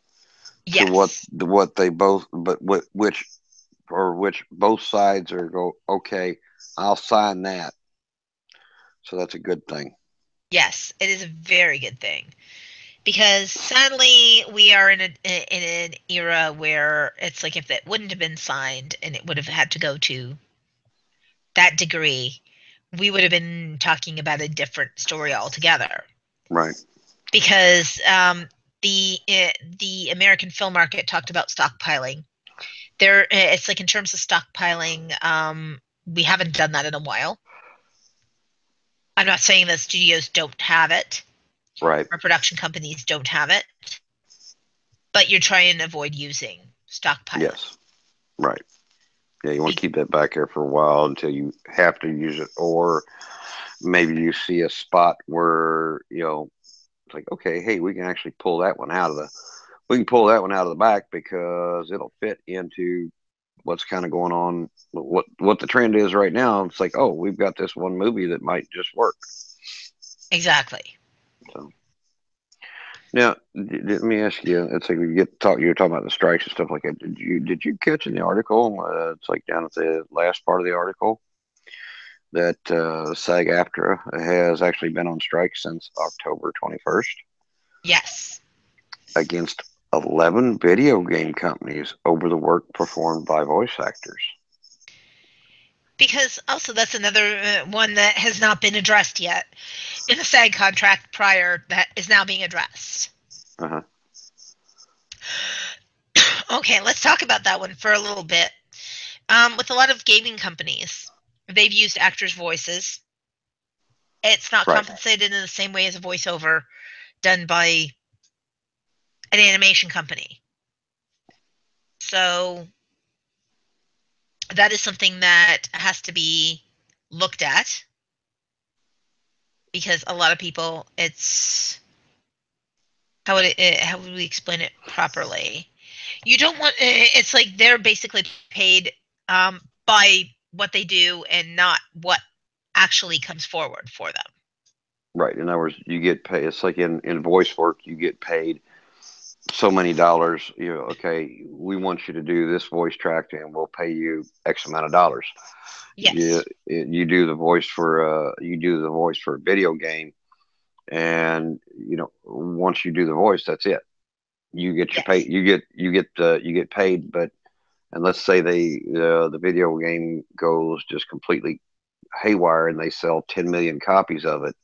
to what Yes, what they both but what which both sides are go okay. I'll sign that. So that's a good thing. yes, it is a very good thing because sadly we are in an era where it's like if it wouldn't have been signed and it would have had to go to that degree, we would have been talking about a different story altogether. Right. Because the American film market talked about stockpiling. It's like in terms of stockpiling, we haven't done that in a while. I'm not saying that studios don't have it Right. or production companies don't have it, but you're trying to avoid using stockpiling. Yes. Right. Yeah, you want to keep that back there for a while until you have to use it, or maybe you see a spot where it's like, okay, hey, we can actually pull that one out of the we can pull that one out of the back because it'll fit into what's kind of going on, what the trend is right now. It's like, oh, we've got this one movie that might just work. Exactly. So now, let me ask you. It's like we get talk. You were talking about the strikes and stuff like that. Did you catch in the article? It's like down at the last part of the article that SAG-AFTRA has actually been on strike since October 21st Yes. against 11 video game companies over the work performed by voice actors. Because also that's another one that has not been addressed yet in the SAG contract prior that is now being addressed. Uh-huh. Okay, let's talk about that one for a little bit. With a lot of gaming companies, they've used actors' voices. It's not Right. compensated in the same way as a voiceover done by an animation company. So that is something that has to be looked at because a lot of people, it's how would we explain it properly? You don't want it's like they're basically paid by what they do and not what actually comes forward for them. Right. In other words, you get paid. It's like in voice work, you get paid so many dollars. Okay, we want you to do this voice track, and we'll pay you X amount of dollars. You Yes. you do the voice for a video game, and once you do the voice, that's it. You get your pay. Yes. You get paid. But and let's say the video game goes just completely haywire, and they sell 10 million copies of it.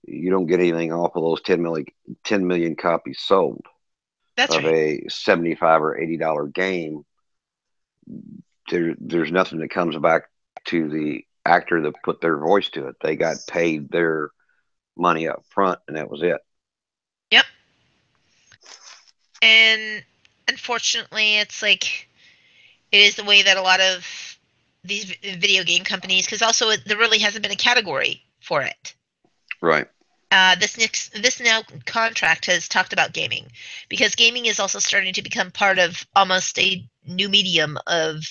You don't get anything off of those 10 million copies sold That's of right. a 75 or $80 game. There's nothing that comes back to the actor that put their voice to it. They got paid their money up front, and that was it. Yep. And unfortunately, it's like it is the way that a lot of these video game companies, because also there really hasn't been a category for it. Right. This now contract has talked about gaming because gaming is also starting to become part of almost a new medium of,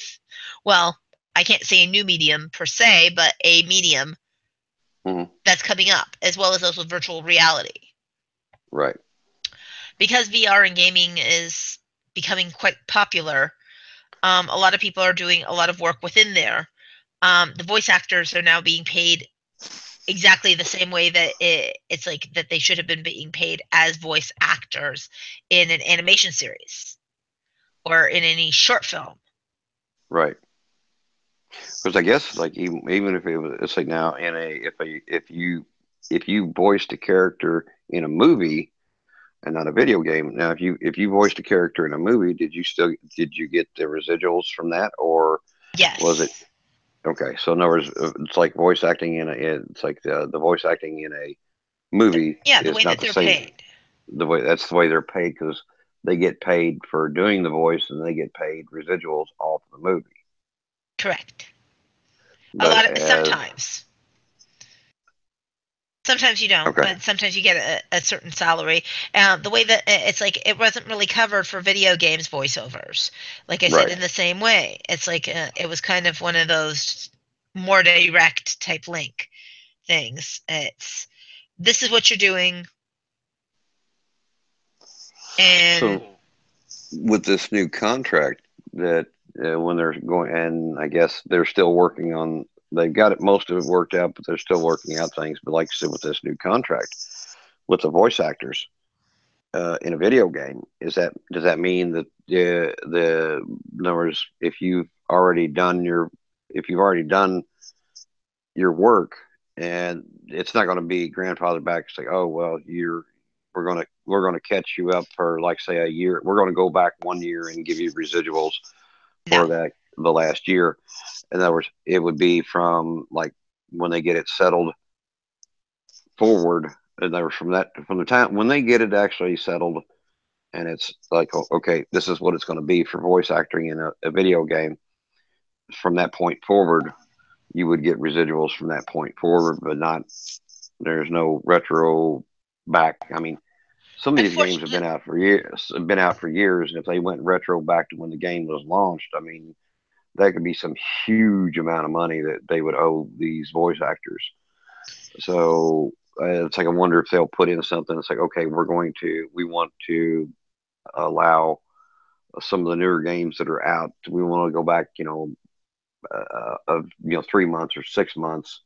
well, I can't say a new medium per se, but a medium Hmm. that's coming up, as well as also virtual reality. Right. Because VR and gaming is becoming quite popular, a lot of people are doing a lot of work within there. The voice actors are now being paid exactly the same way that it's like that they should have been being paid as voice actors in an animation series or in any short film. Right. Because I guess like even if it's like now in a if you voiced a character in a movie and not a video game. Now, if you voiced a character in a movie, did you get the residuals from that, or was it Yes. Okay, so in other words, it's like voice acting in a. It's like the voice acting in a movie Yeah, the is way not that the they're same. paid. The way that's the way they're paid because they get paid for doing the voice and they get paid residuals off the movie. Correct. A But lot of as sometimes you don't, okay, but sometimes you get a certain salary. The way that it's like it wasn't really covered for video games voiceovers. Like I said, right. in the same way, it's like it was kind of one of those more direct type link things. It's this is what you're doing, and So with this new contract that when they're going, and I guess they're still working on. They've got it most of it worked out, but they're still working out things. But like I said, with this new contract with the voice actors in a video game, is that does that mean that the in other words, if you've already done your work and it's not going to be grandfathered back. It's like, oh well, we're gonna catch you up for like say a year. We're going to go back 1 year and give you residuals no. for that the last year. In other words, it would be from like when they get it settled forward. In other words, from the time when they get it actually settled, and it's like, oh, okay, this is what it's going to be for voice acting in a video game. From that point forward, you would get residuals from that point forward, but not there's no retro back. I mean, some of these games have Unfortunately, been out for years, and if they went retro back to when the game was launched, I mean, that could be some huge amount of money that they would owe these voice actors. So it's like I wonder if they'll put in something. It's like, okay, we want to allow some of the newer games that are out. We want to go back, of 3 months or 6 months,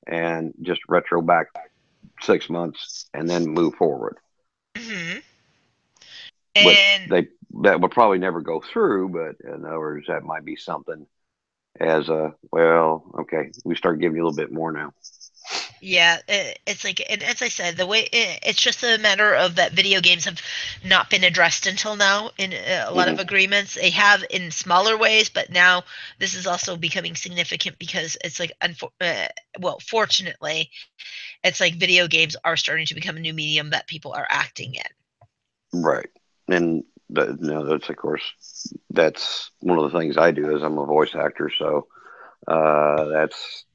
and just retro back 6 months and then move forward. mhm. Which And that would probably never go through, but in other words, that might be something as a well, okay, we start giving you a little bit more now. yeah, it's like, and as I said, the way it's just a matter of that video games have not been addressed until now in a lot of Hmm. agreements. They have in smaller ways, but now this is also becoming significant because it's like, well, fortunately, it's like video games are starting to become a new medium that people are acting in. Right. And that's of course that's one of the things I do is I'm a voice actor, so that's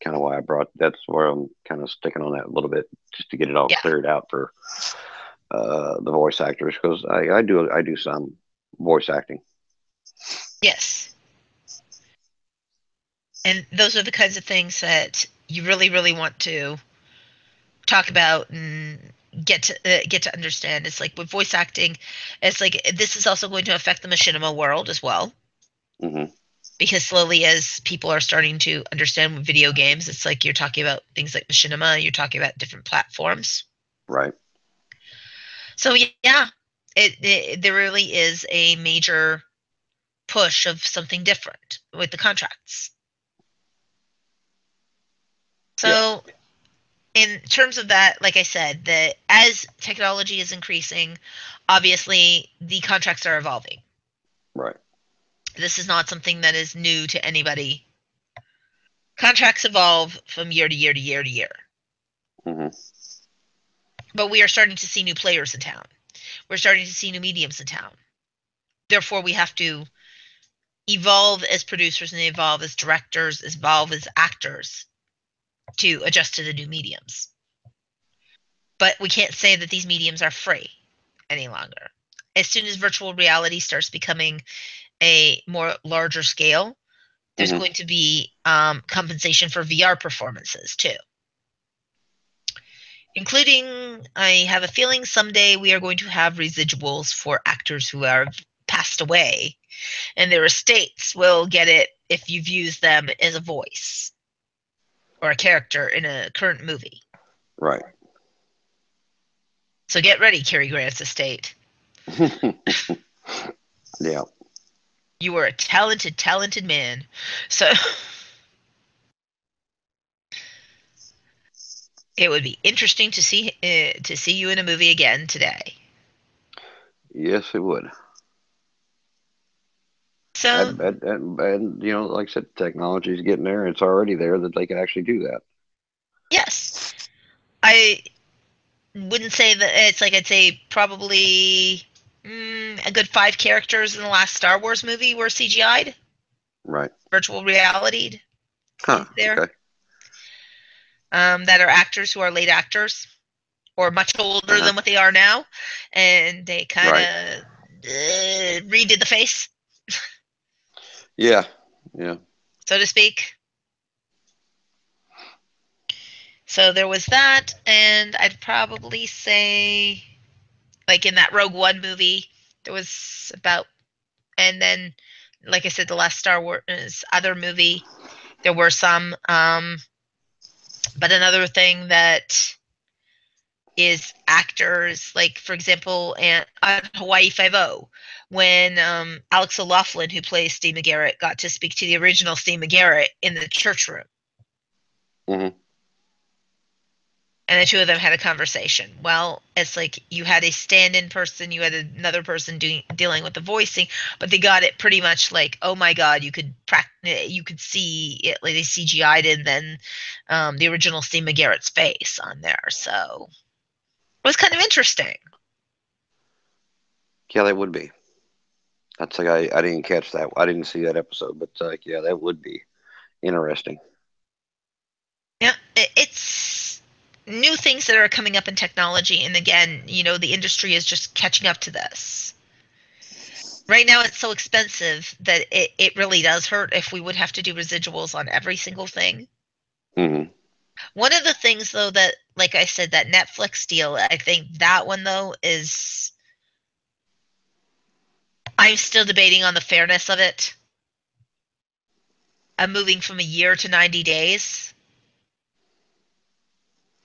kind of why that's where I'm kind of sticking on that a little bit just to get it all Yeah. cleared out for the voice actors because I do some voice acting. Yes. And those are the kinds of things that you really, really want to talk about and get to understand. It's like with voice acting, it's like this is also going to affect the machinima world as well Hmm. because slowly as people are starting to understand video games, it's like you're talking about things like machinima, you're talking about different platforms. Right. So yeah, there really is a major push of something different with the contracts. Yeah. So in terms of that, like I said, that as technology is increasing, obviously the contracts are evolving. Right. This is not something that is new to anybody. Contracts evolve from year to year to year to year. Hmm. But we are starting to see new players in town. We're starting to see new mediums in town. Therefore, we have to evolve as producers and evolve as directors, evolve as actors to adjust to the new mediums. But we can't say that these mediums are free any longer. As soon as virtual reality starts becoming a more larger scale, there's Hmm. going to be compensation for VR performances too, including, I have a feeling someday we are going to have residuals for actors who are passed away, and their estates will get it if you've used them as a voice or a character in a current movie. Right. So get ready, Cary Grant's estate. Yeah. You were a talented, talented man. So it would be interesting to see you in a movie again today. Yes, it would. So and like I said, technology's getting there. It's already there that they can actually do that. yes, I wouldn't say that it's like I'd say probably a good 5 characters in the last Star Wars movie were CGI'd, Right. virtual reality Huh. into there. Okay. That are actors who are late actors or much older Uh-huh. than what they are now, and they kind Right. of redid the face, Yeah. Yeah. so to speak. So there was that, and I'd probably say, like in that Rogue One movie, there was about, and then, like I said, the last Star Wars other movie, there were some. But another thing that is actors, like for example, on Hawaii Five O, when Alex O'Loughlin, who plays Steve McGarrett, got to speak to the original Steve McGarrett in the church room, Hmm. and the two of them had a conversation. Well, it's like you had a stand-in person, you had another person dealing with the voicing, but they got it pretty much like, oh my god, you could see it, like they CGI'd and then the original Steve McGarrett's face on there. So it was kind of interesting. Yeah, that would be. That's like I didn't catch that. I didn't see that episode, but yeah, that would be interesting. Yeah, it's new things that are coming up in technology, and again, the industry is just catching up to this. Right now, it's so expensive that it really does hurt if we would have to do residuals on every single thing. Hmm. One of the things, though, that, like I said, that Netflix deal, I think that one, though, is. I'm still debating on the fairness of it. I'm moving from a year to 90 days.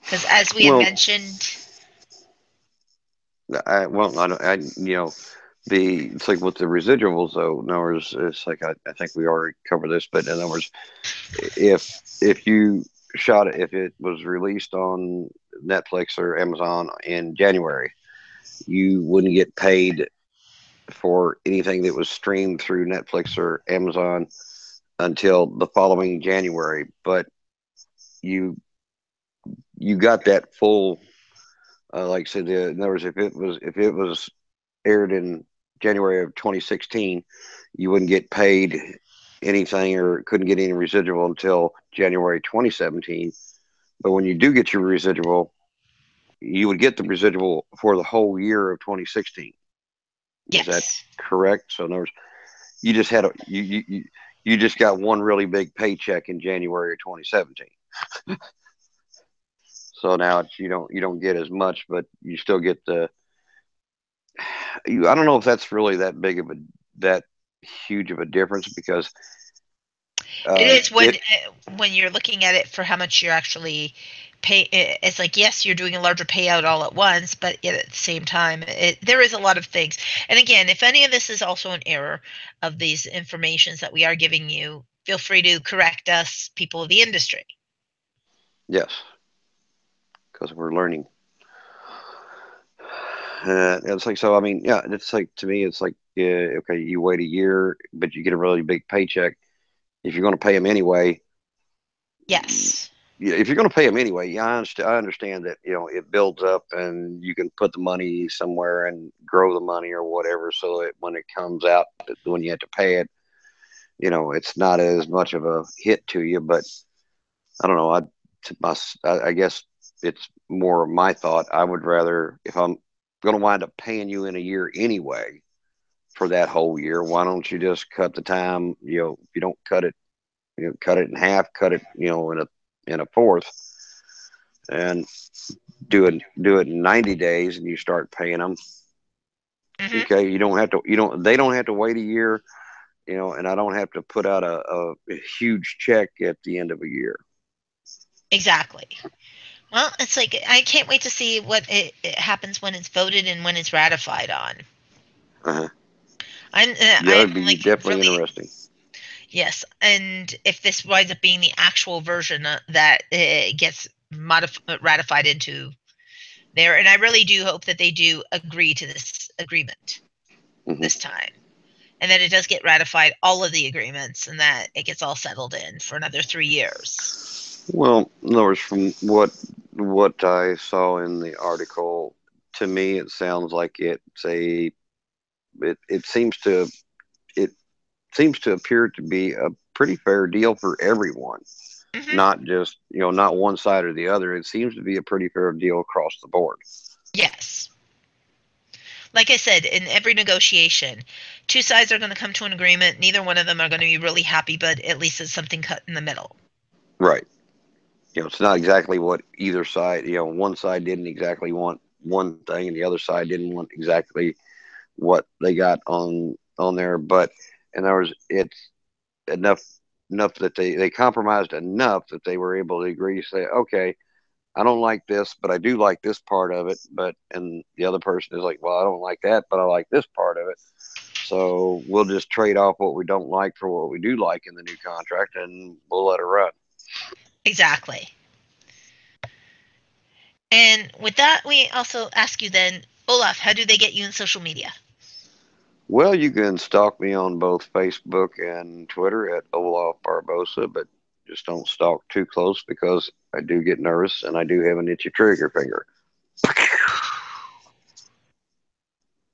Because as we had Well, mentioned, I don't, the it's like with the residuals though. In other words, it's like I think we already covered this, but in other words, if you shot it, if it was released on Netflix or Amazon in January, you wouldn't get paid for anything that was streamed through Netflix or Amazon until the following January. But you you got that full, like I said, in other words, if it was aired in January of 2016, you wouldn't get paid anything or couldn't get any residual until January 2017. But when you do get your residual, you would get the residual for the whole year of 2016. Is that yes, correct? So in other words, you just had you just got one really big paycheck in January of 2017. So now you don't get as much, but you still get the. I don't know if that's really that huge of a difference because it is it when you're looking at it for how much you're actually pay. It's like, yes, you're doing a larger payout all at once, but yet at the same time, there is a lot of things. And again, if any of this is also an error of these informations that we are giving you, feel free to correct us, people of the industry. yes, because we're learning. It's like so. I mean, yeah, it's like to me, it's like okay, you wait a year, but you get a really big paycheck. If you're going to pay them anyway, Yes, yeah, if you're going to pay them anyway, yeah, I understand that it builds up and you can put the money somewhere and grow the money or whatever, so that when it comes out, when you have to pay it, it's not as much of a hit to you. But I don't know. I guess it's more my thought. I would rather if I'm going to wind up paying you in a year anyway for that whole year, why don't you just cut the time? If you don't cut it, cut it in half, cut it, in a fourth, and do it in 90 days, and you start paying them. hmm Okay, they don't have to wait a year, and I don't have to put out a huge check at the end of a year. exactly. Well, it's like I can't wait to see what it happens when it's voted and when it's ratified on. Uh-huh. Yeah, I'm that'd be like definitely really. interesting. Yes, and if this winds up being the actual version that gets ratified into there, and I really do hope that they do agree to this agreement Hmm. this time, and that it does get ratified, all of the agreements, and that it gets all settled in for another 3 years. Well, in other words, from what I saw in the article, to me it sounds like it it seems to appear to be a pretty fair deal for everyone, Hmm. not just not one side or the other. It seems to be a pretty fair deal across the board. Yes. Like I said, in every negotiation, two sides are going to come to an agreement. Neither one of them are going to be really happy, but at least it's something cut in the middle. Right. It's not exactly what either side. One side didn't exactly want one thing, and the other side didn't want exactly what they got on there. But in other words, it's enough that they compromised enough that they were able to agree to say, okay, I don't like this, but I do like this part of it. But and the other person is like, well, I don't like that, but I like this part of it. So we'll just trade off what we don't like for what we do like in the new contract, and we'll let it run. Exactly. And with that, we also ask you then, Olaf, how do they get you in social media? Well, you can stalk me on both Facebook and Twitter at Olaf Barbosa, but just don't stalk too close because I do get nervous and I do have an itchy trigger finger.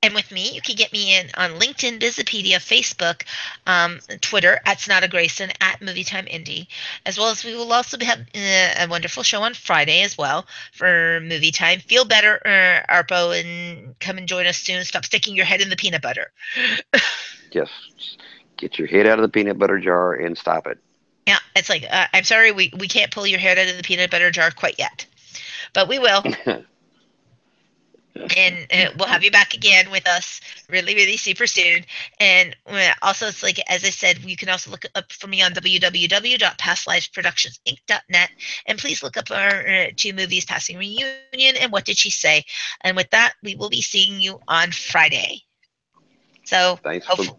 And with me, you can get me in on LinkedIn, Visipedia, Facebook, Twitter at Sonata Grayson at Movietime Indie, as well as we will also have a wonderful show on Friday as well for Movie Time. Feel better, Arpo, and come and join us soon. Stop sticking your head in the peanut butter. Just get your head out of the peanut butter jar and stop it. Yeah, it's like, I'm sorry, we can't pull your head out of the peanut butter jar quite yet, but we will. And we'll have you back again with us really, really super soon. And also, it's like, as I said, you can also look up for me on www.pastlifesproductionsinc.net. And please look up our two movies, Passing Reunion and What Did She Say? And with that, we will be seeing you on Friday. So, Thanks for. hopefully,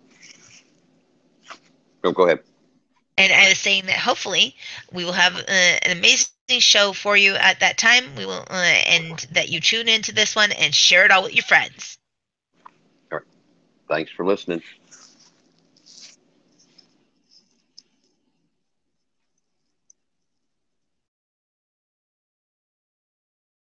Oh, go ahead. and I was saying that hopefully we will have an amazing show for you at that time. We will, and that you tune into this one and share it all with your friends. All right. Thanks for listening.